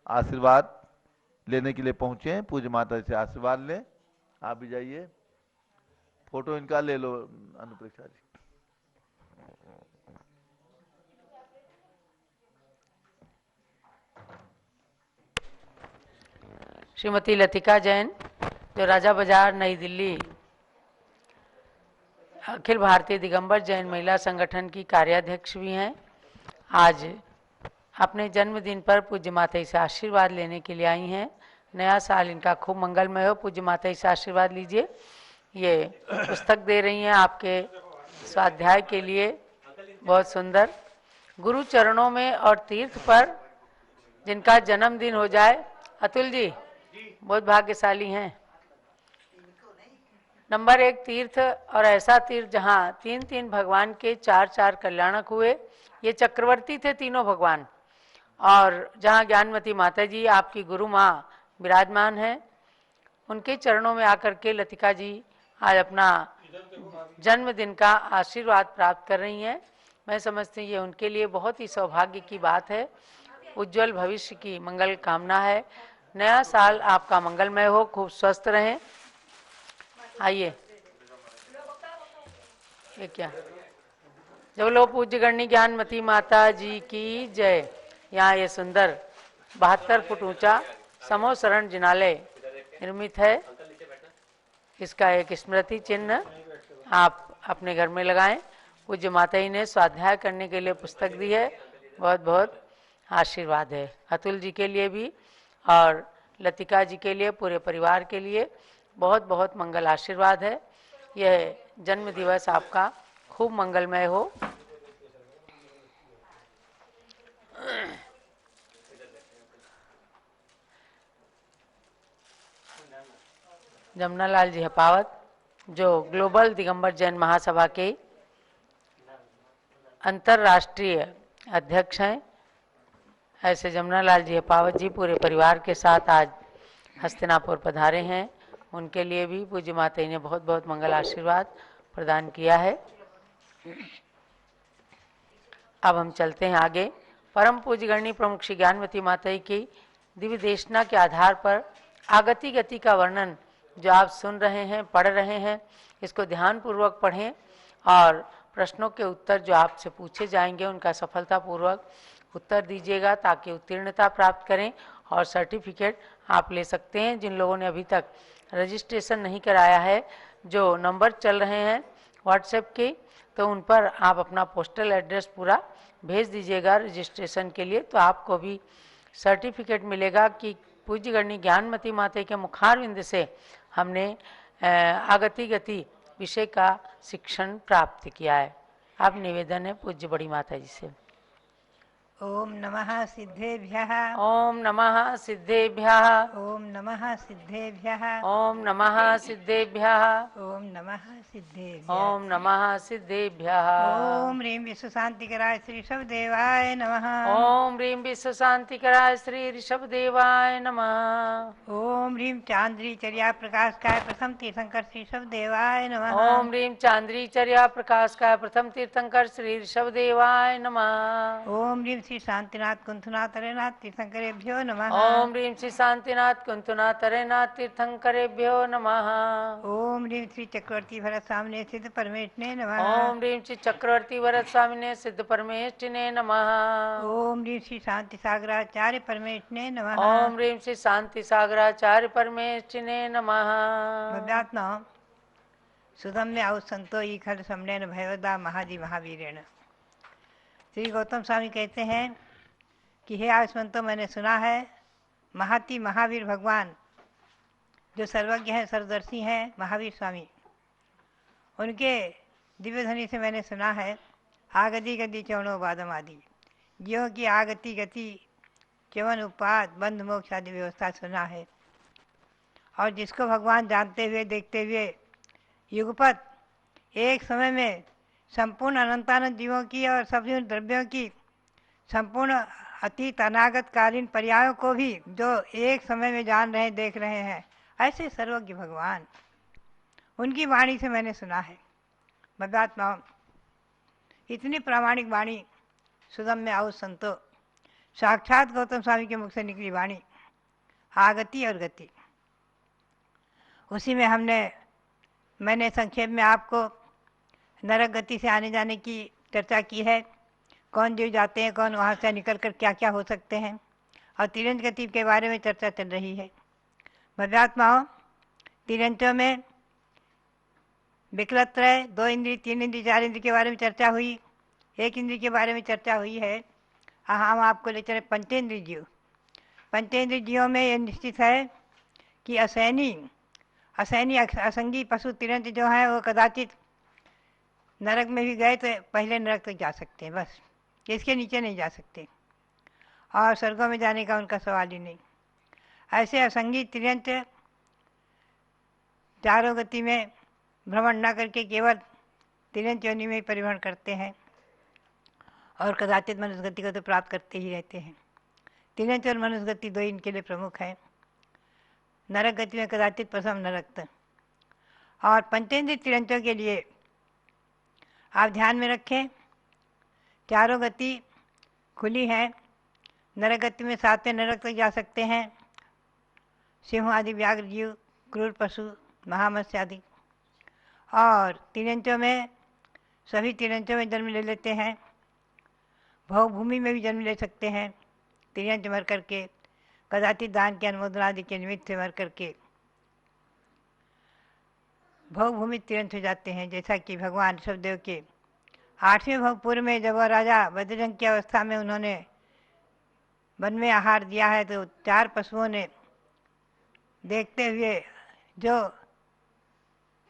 आशीर्वाद लेने के लिए पहुंचे हैं। पूज्य माता जी से आशीर्वाद लें। आप भी जाइए, फोटो इनका ले लो अनुप्रेक्षा जी। श्रीमती लतिका जैन, जो राजा बाजार नई दिल्ली अखिल भारतीय दिगंबर जैन महिला संगठन की कार्याध्यक्ष भी हैं, आज अपने जन्मदिन पर पूज्य माता से आशीर्वाद लेने के लिए आई हैं। नया साल इनका खूब मंगलमय हो। पूज्य माता से आशीर्वाद लीजिए। ये पुस्तक दे रही हैं आपके स्वाध्याय के लिए, बहुत सुंदर। गुरु चरणों में और तीर्थ पर जिनका जन्मदिन हो जाए, अतुल जी बहुत भाग्यशाली हैं। नंबर 1 तीर्थ, और ऐसा तीर्थ जहाँ 3 भगवान के 4 कल्याणक हुए। ये चक्रवर्ती थे तीनों भगवान, और जहाँ ज्ञानमती माता जी आपकी गुरु माँ विराजमान हैं, उनके चरणों में आकर के लतिका जी आज अपना जन्मदिन का आशीर्वाद प्राप्त कर रही हैं। मैं समझती हूँ ये उनके लिए बहुत ही सौभाग्य की बात है। उज्जवल भविष्य की मंगल कामना है। नया साल आपका मंगलमय हो, खूब स्वस्थ रहें। आइए, ये क्या, जब लो पूज्य गणनी ज्ञानमती माता जी की जय। यहाँ ये सुंदर 72 फुट ऊंचा समो शरण जिनालय निर्मित है। इसका एक स्मृति चिन्ह आप अपने घर में लगाएं। पूज्य माता जी ने स्वाध्याय करने के लिए पुस्तक दी है। बहुत बहुत आशीर्वाद है अतुल जी के लिए भी, और लतिका जी के लिए, पूरे परिवार के लिए बहुत बहुत मंगल आशीर्वाद है। यह जन्म दिवस आपका खूब मंगलमय हो। जमुनालाल जी हपावत, जो ग्लोबल दिगंबर जैन महासभा के अंतर्राष्ट्रीय अध्यक्ष हैं, ऐसे जमुनालाल जी हपावत जी पूरे परिवार के साथ आज हस्तिनापुर पधारे हैं। उनके लिए भी पूज्य माता ने बहुत बहुत मंगल आशीर्वाद प्रदान किया है। अब हम चलते हैं आगे। परम पूज्य गणनी प्रमुख श्री ज्ञानमती माता की दिव्य देशना के आधार पर आगति गति का वर्णन जो आप सुन रहे हैं, पढ़ रहे हैं, इसको ध्यानपूर्वक पढ़ें, और प्रश्नों के उत्तर जो आपसे पूछे जाएंगे उनका सफलतापूर्वक उत्तर दीजिएगा, ताकि उत्तीर्णता प्राप्त करें और सर्टिफिकेट आप ले सकते हैं। जिन लोगों ने अभी तक रजिस्ट्रेशन नहीं कराया है, जो नंबर चल रहे हैं व्हाट्सएप के, तो उन पर आप अपना पोस्टल एड्रेस पूरा भेज दीजिएगा रजिस्ट्रेशन के लिए, तो आपको भी सर्टिफिकेट मिलेगा कि पूज्य गणनी ज्ञानमती माता के मुखारविंद से हमने आगति गति विषय का शिक्षण प्राप्त किया है। अब निवेदन है पूज्य बड़ी माता जी से। ओम नमः सिद्धेभ्यः। ओम नमः सिद्धेभ्यः। ओम नमः सिद्धेभ्यः। ओम नमः सिद्धेभ्यः। ओम नमः सिद्धेभ्यः। ओम नमः सिद्धेभ्यः। ओम ह्रीं विश्व शांतिकराय श्री शबदेवाय नमः। ओम ह्रीं विश्व शांतिकराय श्री ऋषभदेवाय नमः। ओम ह्रीं चांद्री चर्या प्रकाशकाय प्रथम तीर्थंकर श्री शबदेवाय नमः। ओम ह्रीं चांद्री चर्या प्रकाश का प्रथम तीर्थंकर श्री ऋषभदेवाय नमः। ओम ह्रीं श्री शांतिनाथ कुंथनाथ अरेनाथ तीर्थंकरेभ्यो नमः। ओम ह्रीं श्री शांतिनाथ कुंतुनाथ अरेनाथ तीर्थंकरेभ्यो नमः। ओम ह्रीं श्री चक्रवर्ती भरत सामने सिद्ध परमेष्ठिने नमः। ओम ह्रीं श्री चक्रवर्ती वरद स्वामिने सिद्ध परमेष्ठिने नमः। ओम ह्रीं श्री शांति सागराचार्य परमेष्ठिने नमः। ओम ह्रीं श्री शांति सागराचार्य परमेष्ठिने नमः। भव्यात्मा सुदम्य औसंतो ईखल समनेन भयवदा महादि महावीरेण। श्री गौतम स्वामी कहते हैं कि हे आयुष्मंतो, मैंने सुना है महाति महावीर भगवान जो सर्वज्ञ हैं, सर्वदर्शी हैं, महावीर स्वामी, उनके दिव्य ध्वनि से मैंने सुना है आगति गति चवनो बादम आदि, ज्यों की आगति गति चवन उपाद बंध मोक्ष आदि व्यवस्था सुना है। और जिसको भगवान जानते हुए देखते हुए युगपत एक समय में संपूर्ण अनंतानंद जीवों की और सभी द्रव्यों की संपूर्ण अतीत अनागत कालीन पर्यायों को भी जो एक समय में जान रहे देख रहे हैं, ऐसे सर्वज्ञ भगवान, उनकी वाणी से मैंने सुना है। भव्यात्मा इतनी प्रामाणिक वाणी सुदम्य आउ संतो, साक्षात गौतम स्वामी के मुख से निकली वाणी, आगति और गति। उसी में मैंने संक्षेप में आपको नरक गति से आने जाने की चर्चा की है। कौन जीव जाते हैं, कौन वहाँ से निकल कर क्या क्या हो सकते हैं, और तिरंज गति के बारे में चर्चा चल रही है। भव्यात्माओं, तिरंजों में विकलत्रय, 2 इंद्रिय, 3 इंद्रिय, 4 इंद्रिय के बारे में चर्चा हुई, 1 इंद्रिय के बारे में चर्चा हुई है। हम आपको ले चले पंचेंद्रिय जीव। पंचेंद्रिय जीवों में ये निश्चित है कि असैनी असंगी पशु तिरंज जो हैं वो कदाचित नरक में भी गए तो पहले नरक तक जा सकते हैं, बस इसके नीचे नहीं जा सकते, और स्वर्गों में जाने का उनका सवाल ही नहीं। ऐसे असंगी तिरंज चारों गति में भ्रमण न करके केवल तिरंज योनि में परिभ्रमण करते हैं, और कदाचित मनुष्य गति को तो प्राप्त करते ही रहते हैं। तिरंज और मनुष्य गति 2 इनके लिए प्रमुख है। नरक गति में कदाचित प्रथम नरक। और पंचेंद्रिय तिरंजों के लिए आप ध्यान में रखें, चारों गति खुली है। नरक गति में 7वें नरक तक जा सकते हैं, सिंह आदि व्याघ्र जीव, क्रूर पशु, महामत्स्य आदि। और तिरंजों में सभी तिरंजों में जन्म ले लेते हैं, भवभूमि में भी जन्म ले सकते हैं। तिरंज मर करके कदाचित दान के अनुमोदन आदि के निमित्त से मर करके भवभूमि तिरंज हो जाते हैं। जैसा कि भगवान ऋषभदेव के 8वें भवपुर में जब वह राजा बद्रजंग की अवस्था में उन्होंने वन में आहार दिया है, तो 4 पशुओं ने देखते हुए जो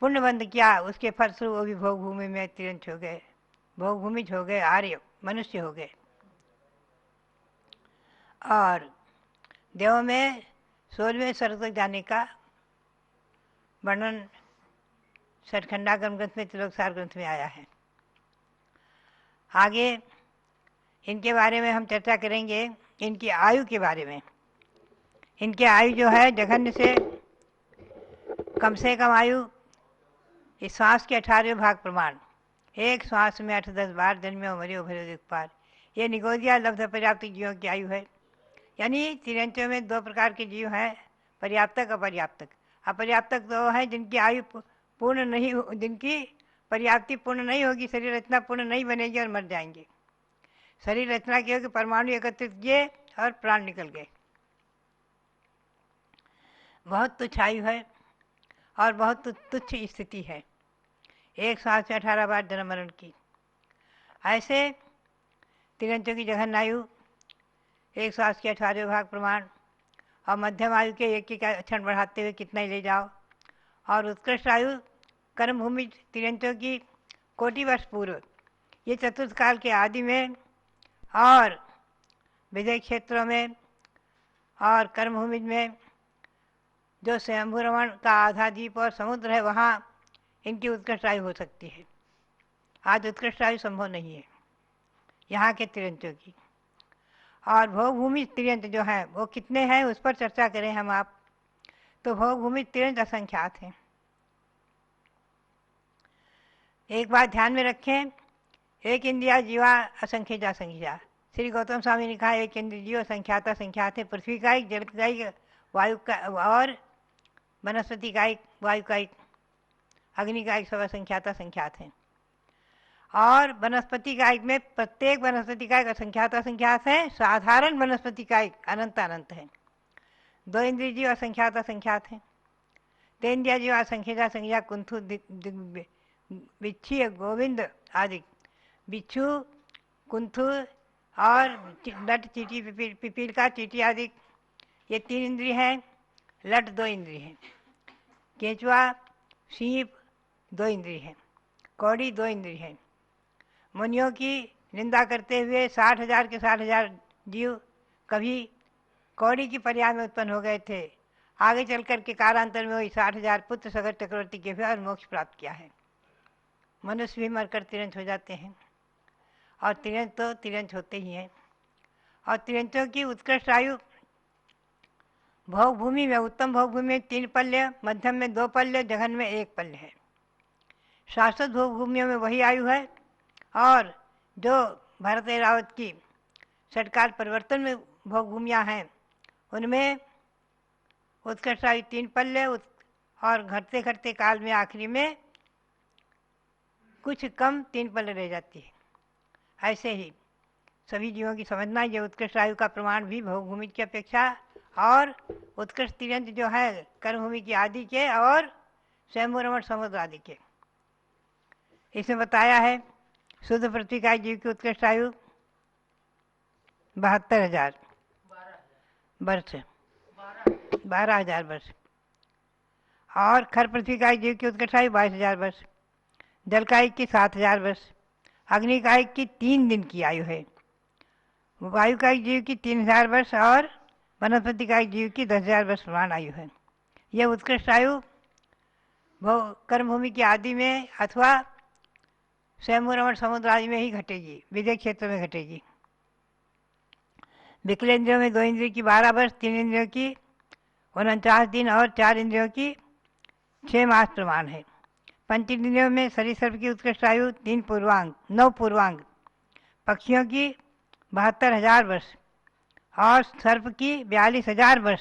पुण्य बंद किया, उसके फलस्वरूप वो भी भोगभूमि में तिरंज हो गए, भोगभूमिज हो गए, आर्य मनुष्य हो गए। और देवों में 16वें स्वर्ग तक जाने का वर्णन सठखंडागम ग्रंथ में, त्रिलोकसार ग्रंथ में आया है। आगे इनके बारे में हम चर्चा करेंगे, इनकी आयु के बारे में। इनकी आयु जो है जघन्य से कम आयु, इस श्वास के 18वें भाग प्रमाण, एक श्वास में 8-10 बार जन्मे मरियो भरे दिक्पार, ये निगोदिया लब्ध पर्याप्त जीवों की आयु है। यानी तिरंजों में 2 प्रकार के जीव हैं, पर्याप्तक अपर्याप्तक। अपर्याप्तक तो है जिनकी आयु पूर्ण नहीं, जिनकी पर्याप्ति पूर्ण नहीं होगी, शरीर रचना पूर्ण नहीं बनेगी और मर जाएंगे। शरीर रचना की होगी, परमाणु एकत्रित किए और प्राण निकल गए। बहुत तुच्छ आयु है और बहुत तुच्छ स्थिति है, एक श्वास में 18 बार जन्म मरण की। ऐसे तिरंजों की जघन्य आयु, एक श्वास के 18वें भाग प्रमाण, और मध्यम आयु के एक क्षण बढ़ाते हुए कितना ही ले जाओ। और उत्कृष्ट आयु कर्मभूमि तिरंजों की कोटि वर्ष पूर्व, ये चतुर्थ काल के आदि में, और विजय क्षेत्रों में और कर्मभूमि में जो स्वयंभू रमण का आधा द्वीप और समुद्र है, वहाँ इनकी उत्कृष्ट आयु हो सकती है। आज उत्कृष्ट आयु संभव नहीं है यहाँ के तिरंचों की। और भोगभूमि तिरंच जो है वो कितने हैं उस पर चर्चा करें हम आप, तो भोगभूमि तिरंच असंख्यात हैं। एक बात ध्यान में रखें, एक इंद्रिया जीवा असंख्य जा संख्या। श्री गौतम स्वामी ने कहा एक इंद्रिय जीव संख्याता संख्यात है। पृथ्वी का एक, जल का एक, वायु का और वनस्पति का एक, वायु का एक, अग्नि का एक, सब असंख्याता संख्यात है। और वनस्पति का एक में प्रत्येक वनस्पति का एक असंख्यात असंख्यात है, साधारण वनस्पति का एक अनंत अनंत है। दो इंद्रिय जीव असंख्यात असंख्यात है। तीन इंद्रिय जीव असंख्य संख्या कुंथु बिच्छी गोविंद आदि, बिच्छू कुंथु और लट चीटी पिपील का चीटी आदि, ये तीन इंद्रिय हैं। लट दो इंद्रिय हैं। केंचुआ सीप दो इंद्रिय हैं। कौड़ी दो इंद्रिय हैं। मुनियों की निंदा करते हुए 60,000 के 60,000 जीव कभी कौड़ी की पर्याय में उत्पन्न हो गए थे। आगे चल कर के कालांतर में वही 60,000 पुत्र सगर चक्रवर्ती के भी और मोक्ष प्राप्त किया है। मनुष्य भी मरकर तिरंच हो जाते हैं और तिरंच तो तिरंच होते ही हैं। और तिरंचों की उत्कृष्ट आयु भोगभूमि में, उत्तम भोगभूमि में 3 पल्य, मध्यम में 2 पल्य, जघन में 1 पल्य है। शाश्वत भोगभूमियों में वही आयु है। और जो भरत रावत की षटकाल परिवर्तन में भोगभूमियाँ हैं उनमें उत्कृष्ट आयु 3 पल्य और घटते घटते काल में आखिरी में कुछ कम 3 पल्य रह जाती है। ऐसे ही सभी जीवों की समझना ये उत्कृष्ट आयु का प्रमाण भी भोगभूमि की अपेक्षा और उत्कृष्ट तिरंच जो है कर्मभूमि की आदि के और स्वयंभू रमण समुद्र आदि के। इसमें बताया है शुद्ध पृथ्वी का जीव की उत्कृष्ट आयु 72,000 वर्ष, 12,000 वर्ष। और खर पृथ्वी का जीव की उत्कृष्ट आयु 22,000 वर्ष। जल का की 7,000 वर्ष। अग्नि का की 3 दिन की आयु है। वायु का जीव की 3,000 वर्ष और वनस्पति का जीव की 10,000 वर्ष प्रमाण आयु है। यह उत्कृष्ट आयु कर्मभूमि की आदि में अथवा स्वयंभू रमण समुद्र आदि में ही घटेगी, विजय क्षेत्र में घटेगी। विकल इंद्रियों में 2 इंद्रियों की 12 वर्ष, 3 इंद्रियों की 49 दिन और 4 इंद्रियों की 6 मास प्रमाण है। पंचेंद्रियों में सरीसृप की उत्कृष्ट आयु 9 पूर्वांग, पक्षियों की 72,000 वर्ष और सर्प की 42,000 वर्ष।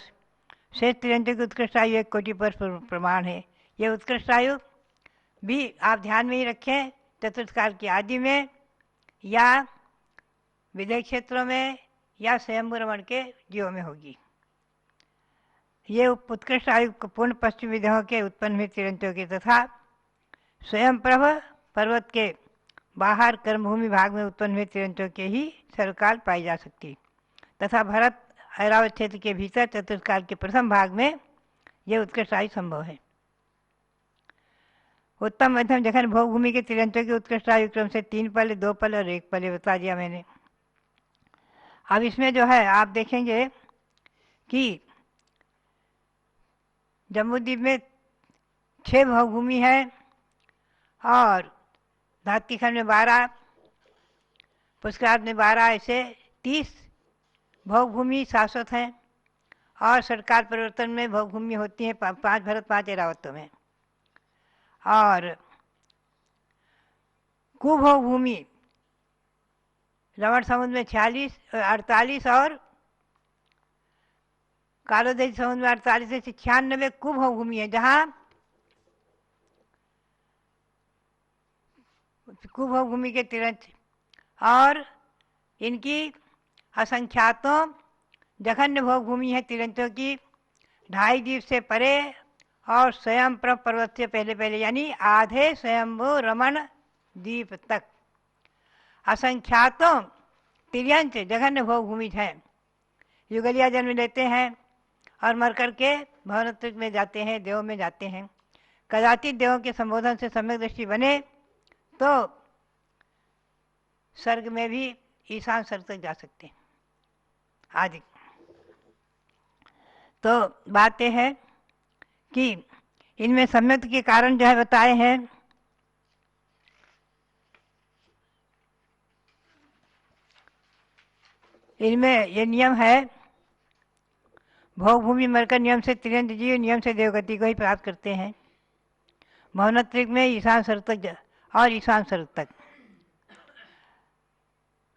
शेष तिरंचों की उत्कृष्ट आयु 1 कोटि पर प्रमाण है। ये उत्कृष्ट आयु भी आप ध्यान में ही रखें, चतुर्थ काल की आदि में या विदेह क्षेत्रों में या स्वयंभू रमण के जीवों में होगी। ये उत्कृष्ट आयु पूर्ण पश्चिम विदेहों के उत्पन्न हुए तिरंचों के तथा स्वयं प्रभ पर्वत के बाहर कर्मभूमि भाग में उत्पन्न हुए तिरंचों के ही सर्वकाल पाई जा सकती तथा भरत ऐरावत क्षेत्र के भीतर चतुर्थ काल के प्रथम भाग में यह उत्कृष्ट आयु संभव है। उत्तम मध्यम जघन भोगभूमि के तिरंचों की उत्कृष्ट आयु क्रम से 3 पल्य, 2 पल्य और 1 पल्य बता दिया मैंने। अब इसमें जो है आप देखेंगे कि जम्बूद्वीप में 6 भोगभूमि है और धातुखंड में 12, पुष्करार्थ में 12, ऐसे 30 भोगभूमि शाश्वत हैं। और सरकार परिवर्तन में भोगभूमि होती है 5 भरत 5 ऐरावतों में। और कुभोगभूमि रमण समुद्र में 48 और कालोदेशी समुद्र में 48 से 96 कुभोगभूमि है, जहाँ कुभोगभूमि के तिरंच और इनकी असंख्यातों जघन्य भोगभूमि है तिरंचों की 2.5 द्वीप से परे और स्वयं प्रभ पर्वत से पहले पहले, यानी आधे स्वयंभू रमण द्वीप तक असंख्यातों तिर्यंच जघन्य भोगभूमि है। युगलिया जन्म लेते हैं और मर करके भवनत्व में जाते हैं, देव में जाते हैं। कदाचित देवों के संबोधन से सम्यक दृष्टि बने तो स्वर्ग में भी ईशान स्वर्ग तक जा सकते हैं। आदि। तो बात यह है कि इनमें सम्यक के कारण जो है बताए हैं। इनमें ये नियम है, भोग भूमि मरकर नियम से त्रियंत जीव नियम से देवगति को ही प्राप्त करते हैं। मौनत्रिक में ईशान स्वरूप तक और ईशान स्वरूप तक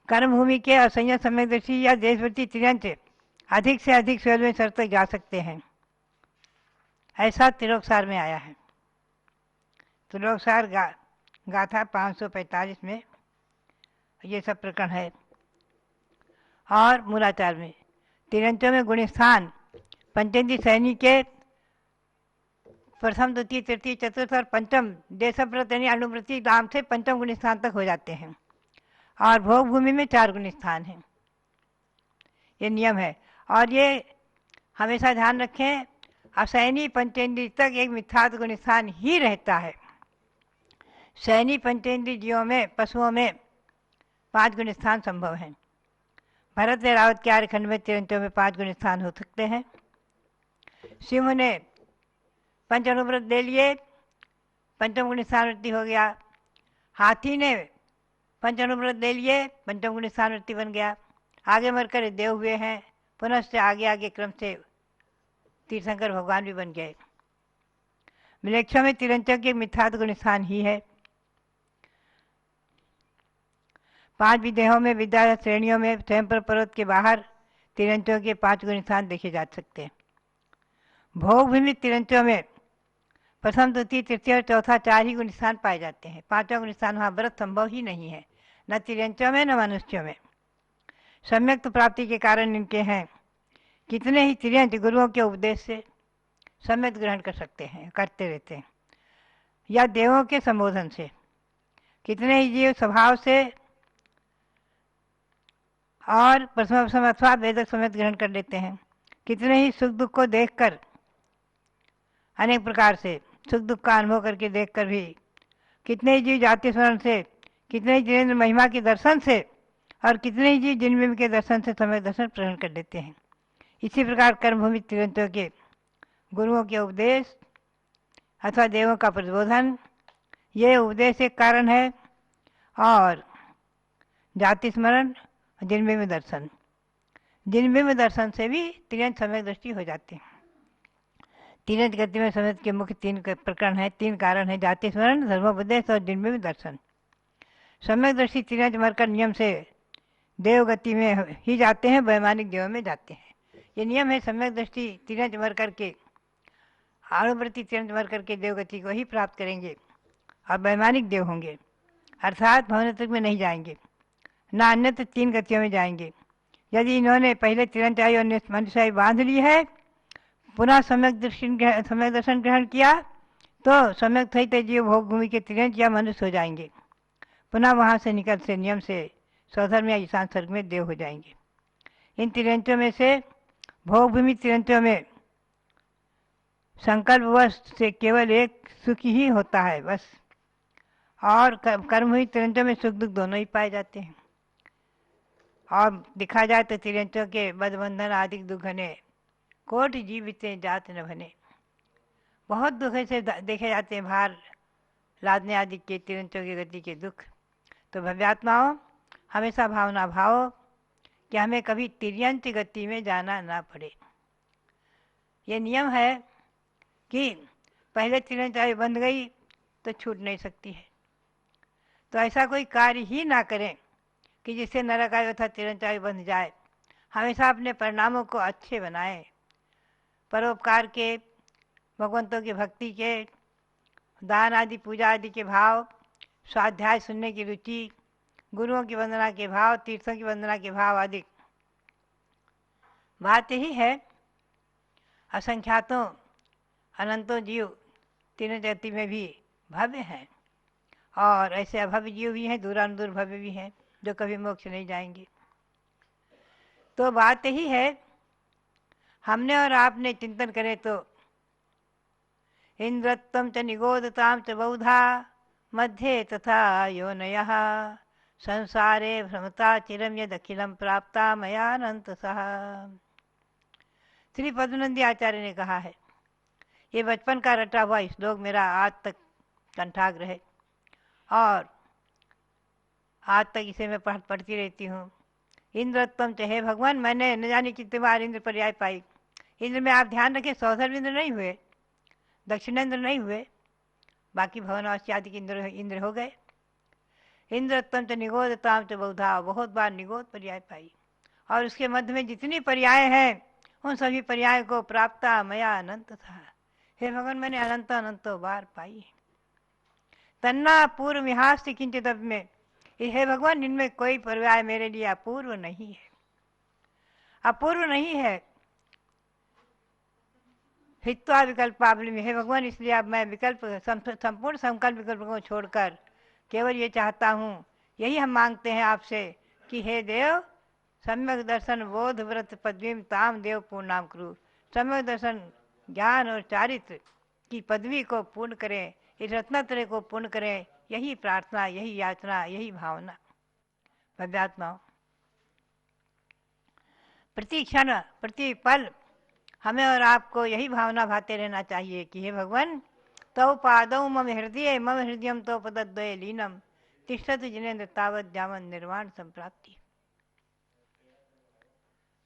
कर्म भूमि के असंयत सम्यकदर्शी या देशवर्ती त्रियंत अधिक से अधिक 16वें स्तर तक जा सकते हैं। ऐसा तिरोकसार में आया है। तिरोकसार गाथा 545 में ये सब प्रकरण है। और मूलाचार में तिरंचों में गुणस्थान पंचेंद्रीय सैनी के प्रथम द्वितीय तृतीय चतुर्थ और पंचम देशव्रत यानी अनुवृत्ति नाम से पंचम गुण स्थान तक हो जाते हैं। और भोग भूमि में 4 गुण स्थान हैं। ये नियम है। और ये हमेशा ध्यान रखें, असैनी पंचेंद्रीय तक एक मिथ्यात्व गुण स्थान ही रहता है। सैनी पंचेंद्रीय जीवों में, पशुओं में 5 गुण स्थान संभव हैं। भरत रावत के आर्यखंड में तिरंचों में 5 गुण स्थान हो सकते हैं। सिंह ने पंच अनुव्रत ले लिए, पंचम गुण स्थान वृत्ति हो गया। हाथी ने पंच अनुव्रत ले लिए, पंचम गुण स्थान वृत्ति बन गया। आगे मरकर देव हुए हैं, पुनः से आगे आगे क्रम से तीर्थंकर भगवान भी बन गए। मिलेच्छों में तिरंचों के मिथ्यात्व गुण स्थान ही है। 5 विदेहों में विद्या श्रेणियों में स्वयं पर्वत के बाहर तिरंचों के 5 गुण स्थान देखे जा सकते हैं। भोग भूमि तिरंचों में प्रथम द्वितीय तृतीय और चौथा 4 ही गुण स्थान पाए जाते हैं। 5वां गुण स्थान वहाँ व्रत संभव ही नहीं है, न तिरंचों में न मनुष्यों में। सम्यक प्राप्ति के कारण इनके हैं। कितने ही तिरंच गुरुओं के उपदेश से सम्यक ग्रहण कर सकते हैं, करते रहते हैं, या देवों के संबोधन से। कितने ही जीव स्वभाव से और प्रथम अथवा वेदक सम्यक ग्रहण कर लेते हैं। कितने ही सुख दुख को देखकर, अनेक प्रकार से सुख दुख का अनुभव करके देखकर भी, कितने ही जीव जाति स्मरण से, कितने ही जिनेन्द्र महिमा के दर्शन से, और कितने ही जीव जिनमें के दर्शन से समय दर्शन ग्रहण कर लेते हैं। इसी प्रकार कर्मभूमि तिरंचों के गुरुओं के उपदेश अथवा देवों का प्रबोधन, ये उपदेश एक कारण है। और जाति स्मरण, जिनमें में दर्शन, जिनमें में दर्शन से भी तिरंच सम्यक दृष्टि हो जाती है। तिरंच गति में सम्यक के मुख्य 3 प्रकरण हैं, 3 कारण हैं: जाति स्मरण, धर्मोपदेश और जिनमें में दर्शन। सम्यक दृष्टि तिरंच मरकर नियम से देव गति में ही जाते हैं, वैमानिक देवों में जाते हैं। ये नियम है। सम्यक दृष्टि तिरंच मर करके, अनुवृत्ति तिरंच मर करके देवगति को ही प्राप्त करेंगे और वैमानिक देव होंगे, अर्थात भवनत्रिक में नहीं जाएंगे, न अन्यत्र 3 गतियों में जाएंगे। यदि इन्होंने पहले तिरंच आयु और मनुष्य आयु बांध ली है, पुनः सम्यक दर्शन ग्रहण किया, तो सम्यक सहित जीव भोग भूमि के तिरंच या मनुष्य हो जाएंगे। पुनः वहाँ से निकल से नियम से स्वधर्म या ईशान स्वर्ग में देव हो जाएंगे। इन तिरंचों में से भोग भूमि तिरंचों में संकल्पवश से केवल एक सुख ही होता है बस, और कर्म हुई तिरंचों में सुख दुख दोनों ही पाए जाते हैं। और दिखा जाए तो तिरंचों के बदबंधन आदि दुख घने, कोटि जीविते जात न भने। बहुत दुख से देखे जाते हैं, भार लादने आदि के तिरंचों की गति के दुख। तो भव्यात्माओं, हमेशा भावना भाव कि हमें कभी तिर्यंत गति में जाना ना पड़े। ये नियम है कि पहले तिरंच आयु बंध गई तो छूट नहीं सकती है। तो ऐसा कोई कार्य ही ना करें कि जिससे नरक आयु अथवा तिरंच आयु बंध जाए। हमेशा अपने परिणामों को अच्छे बनाएं, परोपकार के, भगवंतों की भक्ति के, दान आदि पूजा आदि के भाव, स्वाध्याय सुनने की रुचि, गुरुओं की वंदना के भाव, तीर्थों की वंदना के भाव आदि। बात यही है, असंख्यातों अनंतों जीव तीनों जाति में भी भव्य हैं, और ऐसे अभव्य जीव भी हैं, दूरानुदूर भव्य भी हैं, जो कभी मोक्ष नहीं जाएंगे। तो बात यही है, हमने और आपने चिंतन करें तो इंद्रत्वं च निगोदतां च बहुधा मध्ये तथा योनयः संसारे भ्रमता चिरम यद अखिलम प्राप्ता मया अनंत सह। श्री पद्मनंदी आचार्य ने कहा है, ये बचपन का रटा हुआ श्लोक मेरा आज तक कंठाग्र है और आज तक इसे मैं पढ़ती रहती हूँ। इंद्रत्वम चाहे भगवान, मैंने न जाने कितने बार इंद्र पर्याय पाई। इंद्र में आप ध्यान रखें, सौधर्वेंद्र नहीं हुए, दक्षिणेंद्र नहीं हुए, बाकी भवनवासी आदि के इंद्र हो गए। इंद्रत्वम च निगोदताम च बहुधा, बहुत बार निगोद पर्याय पाई। और उसके मध्य में जितनी पर्याय हैं उन सभी पर्याय को प्राप्ता मया अनंत था। हे भगवान, मैंने अनंत अनंतो बार पाई। तन्ना पूर्व मिहास्ति किंचित में, हे भगवान इनमें कोई पर्याय मेरे लिए अपूर्व नहीं है, अपूर्व नहीं है। हित्वा विकल्पावली में, हे भगवान इसलिए अब मैं विकल्प संपूर्ण संकल्प विकल्प को छोड़कर केवल ये चाहता हूँ, यही हम मांगते हैं आपसे कि हे देव सम्यक दर्शन बोध व्रत पदवीम ताम देव पूर्णाम कुरु। सम्यक दर्शन ज्ञान और चारित्र की पदवी को पूर्ण करें, इस रत्नत्रय को पूर्ण करें, यही प्रार्थना, यही याचना, यही भावना। भव्यात्माओं, प्रति क्षण प्रति पल हमें और आपको यही भावना भाते रहना चाहिए कि हे भगवान तव पादौ मम हृदय मम हृदयम तो पदद्वये लीनम तिष्ठतु जिनेन्द्र तावत् जामन निर्वाण संप्राप्ति।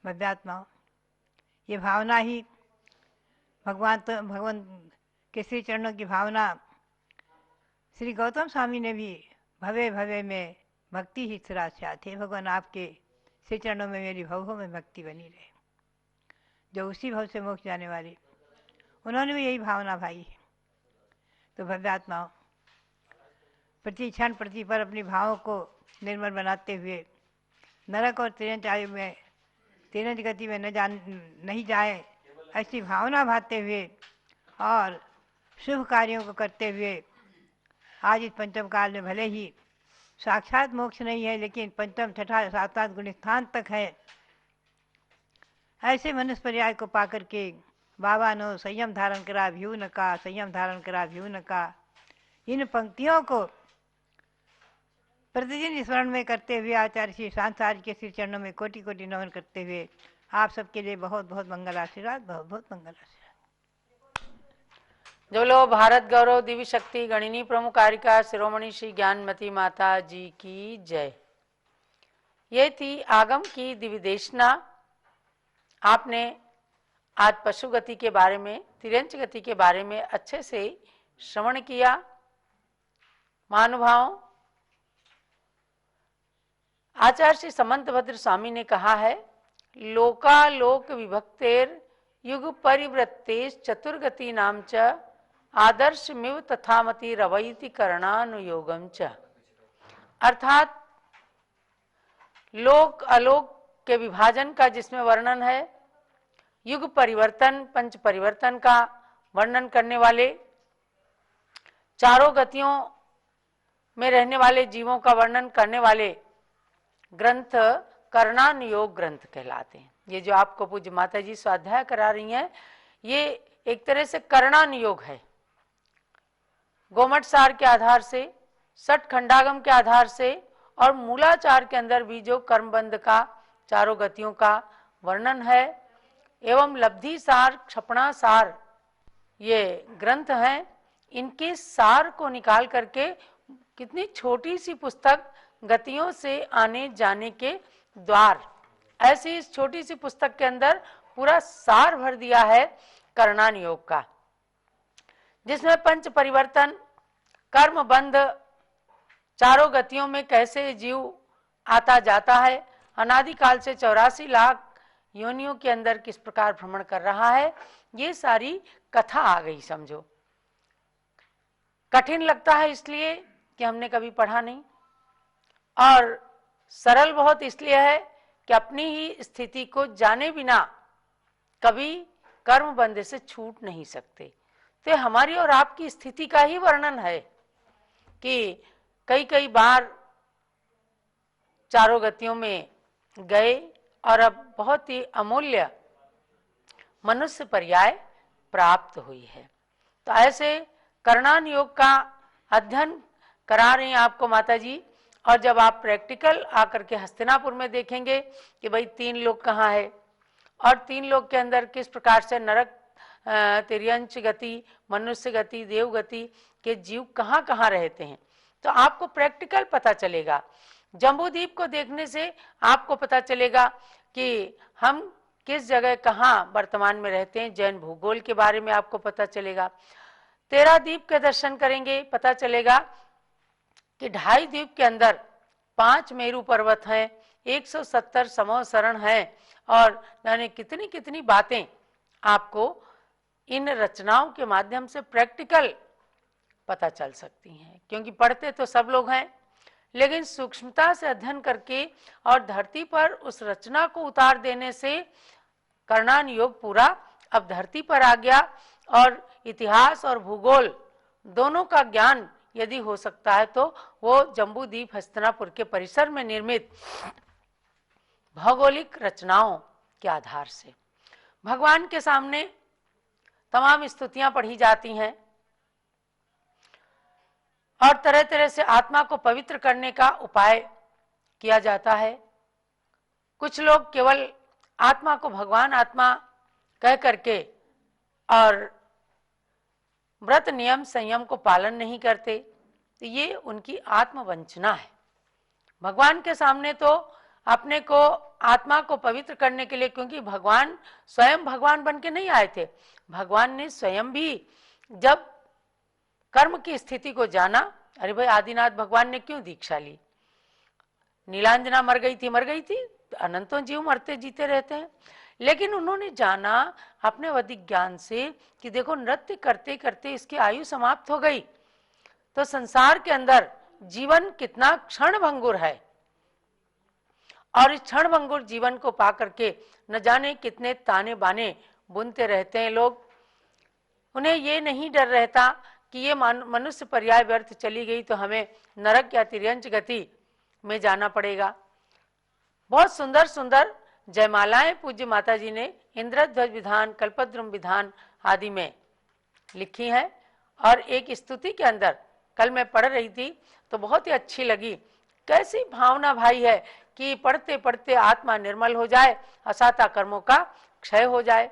भव्यात्माओं, ये भावना ही भगवान के श्री चरणों की भावना श्री गौतम स्वामी ने भी भवे भवे में भक्ति ही सुरास्यात थे। भगवान आपके श्री चरणों में मेरी भवों में भक्ति बनी रहे, जो उसी भव से मोक्ष जाने वाली, उन्होंने भी यही भावना भाई है। तो भव्यात्माओं, प्रति क्षण प्रति पर अपनी भावों को निर्मल बनाते हुए नरक और तिरंज गति में नहीं जाए, ऐसी भावना भाते हुए और शुभ कार्यों को करते हुए आज इस पंचम काल में भले ही साक्षात मोक्ष नहीं है, लेकिन पंचम छठा सातवां गुण स्थान तक है। ऐसे मनुष्य पर्याय को पाकर के बाबा नो संयम धारण करा भ्यू न का, संयम धारण करा भ्यू न का, इन पंक्तियों को प्रतिदिन स्मरण में करते हुए आचार्य श्री सांसारिक के श्री चरणों में कोटि कोटि नमन करते हुए आप सबके लिए बहुत बहुत मंगल आशीर्वाद, बहुत बहुत मंगल आशीर्वाद। जो लोग भारत गौरव दिव्य शक्ति गणिनी प्रमुख कारिका शिरोमणि श्री ज्ञानमती माता जी की जय। ये थी आगम की दिव्य देशना। आपने आज पशु गति के बारे में, तिरंच गति के बारे में अच्छे से श्रवण किया। महानुभावों, आचार्य श्री समंतभद्र स्वामी ने कहा है, लोकालोक विभक्तेर युग परिवृत्तेश चतुर्गति नाम च आदर्श मिव तथामति रवैति करणानुयोगम च। अर्थात लोक अलोक के विभाजन का जिसमें वर्णन है, युग परिवर्तन पंच परिवर्तन का वर्णन करने वाले, चारों गतियों में रहने वाले जीवों का वर्णन करने वाले ग्रंथ करणानुयोग ग्रंथ कहलाते हैं। ये जो आपको पूज्य माता जी स्वाध्याय करा रही हैं, ये एक तरह से करणानुयोग है। गोमठ सार के आधार से, सठ खंडागम के आधार से और मूलाचार के अंदर भी जो कर्मबंध का चारों गतियों का वर्णन है, एवं लब्धि सार क्षपणा सार ये ग्रंथ हैं। इनके सार को निकाल करके कितनी छोटी सी पुस्तक गतियों से आने जाने के द्वार, ऐसी इस छोटी सी पुस्तक के अंदर पूरा सार भर दिया है करणानुयोग का, जिसमें पंच परिवर्तन कर्म बंध चारों गतियों में कैसे जीव आता जाता है, अनादिकाल से 84 लाख योनियों के अंदर किस प्रकार भ्रमण कर रहा है, ये सारी कथा आ गई। समझो कठिन लगता है इसलिए कि हमने कभी पढ़ा नहीं, और सरल बहुत इसलिए है कि अपनी ही स्थिति को जाने बिना कभी कर्म बंधे से छूट नहीं सकते। तो हमारी और आपकी स्थिति का ही वर्णन है कि कई कई बार चारों गतियों में गए और अब बहुत ही अमूल्य मनुष्य पर्याय प्राप्त हुई है। तो ऐसे करणानुयोग का अध्ययन करा रही हैं आपको माता जी, और जब आप प्रैक्टिकल आकर के हस्तिनापुर में देखेंगे कि भाई 3 लोक कहाँ है और 3 लोक के अंदर किस प्रकार से नरक, तिर्यंच गति, मनुष्य गति, देव गति के जीव कहाँ कहाँ रहते हैं, तो आपको प्रैक्टिकल पता चलेगा। जम्बूद्वीप को देखने से आपको पता चलेगा कि हम किस जगह कहाँ वर्तमान में रहते हैं, जैन भूगोल के बारे में आपको पता चलेगा। 13 द्वीप के दर्शन करेंगे, पता चलेगा कि 2.5 द्वीप के अंदर 5 मेरू पर्वत हैं, 170 समूह शरण हैं और यानी कितनी कितनी बातें आपको इन रचनाओं के माध्यम से प्रैक्टिकल पता चल सकती हैं। क्योंकि पढ़ते तो सब लोग हैं, लेकिन सूक्ष्मता से अध्ययन करके और धरती पर उस रचना को उतार देने से करणान योग पूरा अब धरती पर आ गया और इतिहास और भूगोल दोनों का ज्ञान यदि हो सकता है तो वो जम्बूद्वीप हस्तिनापुर के परिसर में निर्मित भौगोलिक रचनाओं के आधार से। भगवान के सामने तमाम स्तुतियां पढ़ी जाती हैं और तरह तरह से आत्मा को पवित्र करने का उपाय किया जाता है। कुछ लोग केवल आत्मा को भगवान आत्मा कह करके और व्रत नियम संयम को पालन नहीं करते, तो ये उनकी आत्मवंचना है। भगवान के सामने तो अपने को आत्मा को पवित्र करने के लिए, क्योंकि भगवान स्वयं भगवान बन के नहीं आए थे, भगवान ने स्वयं भी जब कर्म की स्थिति को जाना, अरे भाई आदिनाथ भगवान ने क्यों दीक्षा ली, नीलांजना मर गई थी, अनंतों जीव मरते जीते रहते हैं, लेकिन उन्होंने जाना अपने वैदिक ज्ञान से कि देखो नृत्य करते करते इसकी आयु समाप्त हो गई, तो संसार के अंदर जीवन कितना क्षणभंगुर है और इस क्षणभंगुर जीवन को पा करके न जाने कितने ताने बाने बुनते रहते हैं लोग। उन्हें ये नहीं डर रहता कि ये मनुष्य पर्याय व्यर्थ चली गई तो हमें नरक या तिर्यंच गति में जाना पड़ेगा। बहुत सुंदर सुंदर जयमालाएं पूज्य माता जी ने इंद्रध्वज विधान, कल्पद्रुम विधान आदि में लिखी हैं और एक स्तुति के अंदर कल मैं पढ़ रही थी तो बहुत ही अच्छी लगी। कैसी भावना भाई है कि पढ़ते पढ़ते आत्मा निर्मल हो जाए, असाता कर्मों का क्षय हो जाए।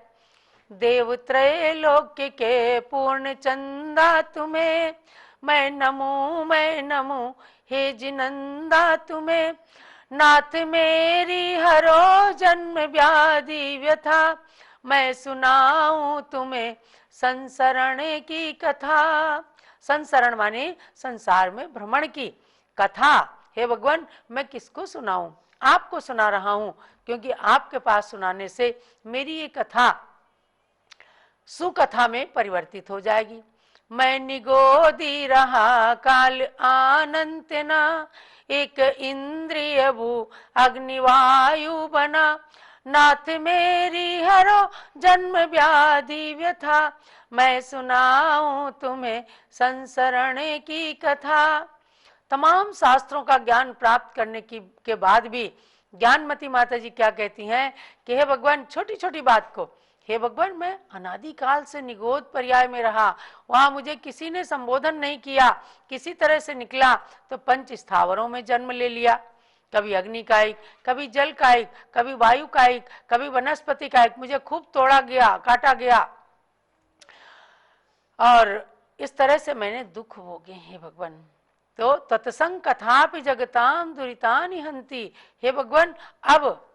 देवत्रय लोक के पूर्ण चंदा तुम्हें, मैं नमूं हे जिनंदा तुम्हें, नाथ मेरी हरो जन्म व्याधि व्यथा, मैं सुनाऊं तुम्हें संसरण की कथा। संसरण माने संसार में भ्रमण की कथा। हे भगवान मैं किसको सुनाऊं, आपको सुना रहा हूं, क्योंकि आपके पास सुनाने से मेरी ये कथा सुकथा में परिवर्तित हो जाएगी। मैं निगोदी रहा काल अनंत ना, एक इंद्रिय भू अग्निवायु बना, नाथ मेरी हरो जन्म व्याधि व्यथा, मैं सुनाऊं तुम्हें संसरण की कथा। तमाम शास्त्रों का ज्ञान प्राप्त करने के बाद भी ज्ञानमती माता जी क्या कहती हैं कि हे भगवान छोटी छोटी बात को, हे भगवान मैं अनादिकाल से निगोद पर्याय में रहा, वहां मुझे किसी ने संबोधन नहीं किया, किसी तरह से निकला तो 5 स्थावरों में जन्म ले लिया, कभी अग्नि कायिक, कभी जल कायिक, कभी वायु कायिक, कभी वनस्पति कायिक, मुझे खूब तोड़ा गया, काटा गया और इस तरह से मैंने दुख भोगे। हे भगवान तो तत्संग कथापि जगताम दुरितानि हंति, हे भगवान अब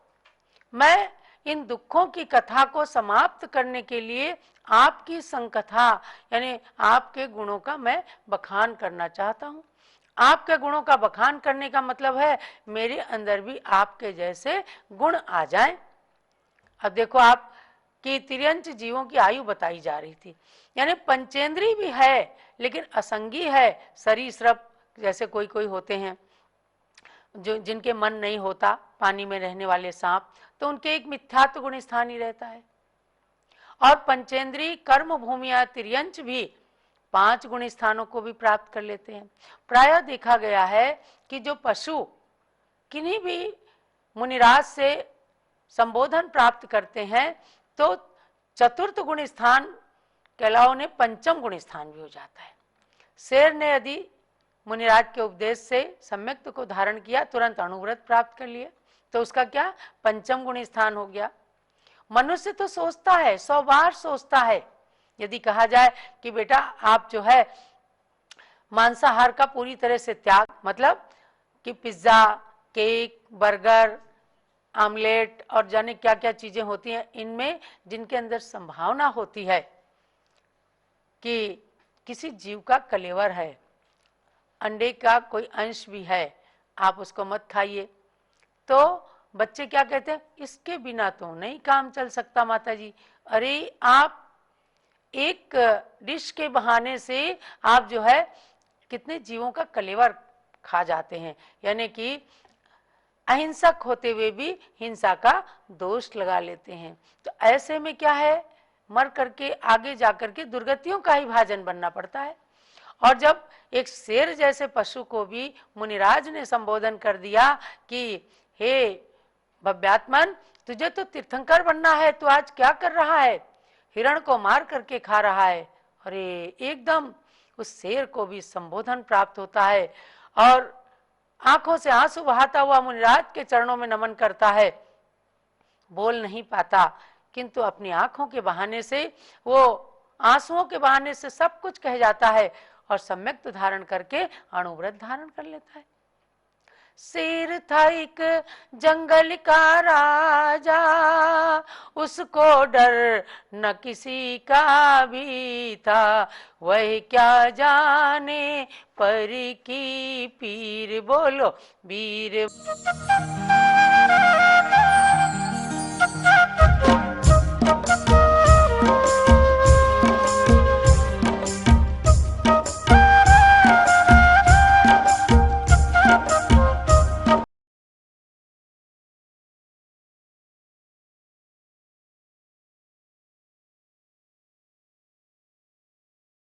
मैं इन दुखों की कथा को समाप्त करने के लिए आपकी संकथा यानी आपके गुणों का मैं बखान करना चाहता हूँ। आपके गुणों का बखान करने का मतलब है मेरे अंदर भी आपके जैसे गुण आ जाएं। अब देखो आप कि तिर्यंच जीवों की आयु बताई जा रही थी, यानी पंचेंद्री भी है लेकिन असंगी है। सरीसृप जैसे कोई कोई होते हैं जो जिनके मन नहीं होता, पानी में रहने वाले सांप, तो उनके एक मिथ्यात्व गुण स्थान ही रहता है। और पंचेंद्री कर्म भूमिया तिर्यंच भी 5 गुण स्थानों को भी प्राप्त कर लेते हैं। प्रायः देखा गया है कि जो पशु किन्हीं भी मुनिराज से संबोधन प्राप्त करते हैं तो चतुर्थ गुण स्थान के अलावा उन्हें 5म गुण स्थान भी हो जाता है। शेर ने यदि मुनिराज के उपदेश से सम्यक्त को धारण किया, तुरंत अणुव्रत प्राप्त कर लिया, तो उसका क्या पंचम गुणी स्थान हो गया। मनुष्य तो सोचता है, 100 बार सोचता है। यदि कहा जाए कि बेटा आप जो है मांसाहार का पूरी तरह से त्याग, मतलब कि पिज्जा, केक, बर्गर, आमलेट और जाने क्या क्या चीजें होती हैं, इनमें जिनके अंदर संभावना होती है कि किसी जीव का कलेवर है, अंडे का कोई अंश भी है, आप उसको मत खाइए। तो बच्चे क्या कहते हैं, इसके बिना तो नहीं काम चल सकता माता जी। अरे आप एक डिश के बहाने से आप जो है कितने जीवों का कलेवर खा जाते हैं, यानी कि अहिंसक होते हुए भी हिंसा का दोष लगा लेते हैं। तो ऐसे में क्या है, मर करके आगे जाकर के दुर्गतियों का ही भाजन बनना पड़ता है। और जब एक शेर जैसे पशु को भी मुनिराज ने संबोधन कर दिया कि हे भव्यात्मन, तुझे तो तीर्थंकर बनना है, तू आज क्या कर रहा है, हिरण को मार करके खा रहा है। अरे एकदम उस शेर को भी संबोधन प्राप्त होता है और आंखों से आंसू बहाता हुआ मुनिराज के चरणों में नमन करता है। बोल नहीं पाता, किंतु अपनी आंखों के बहाने से, वो आंसुओं के बहाने से सब कुछ कह जाता है और सम्यक्त धारण करके अणुव्रत धारण कर लेता है। शेर था एक जंगल का राजा, उसको डर न किसी का भी था, वह क्या जाने पर की पीर। बोलो वीर।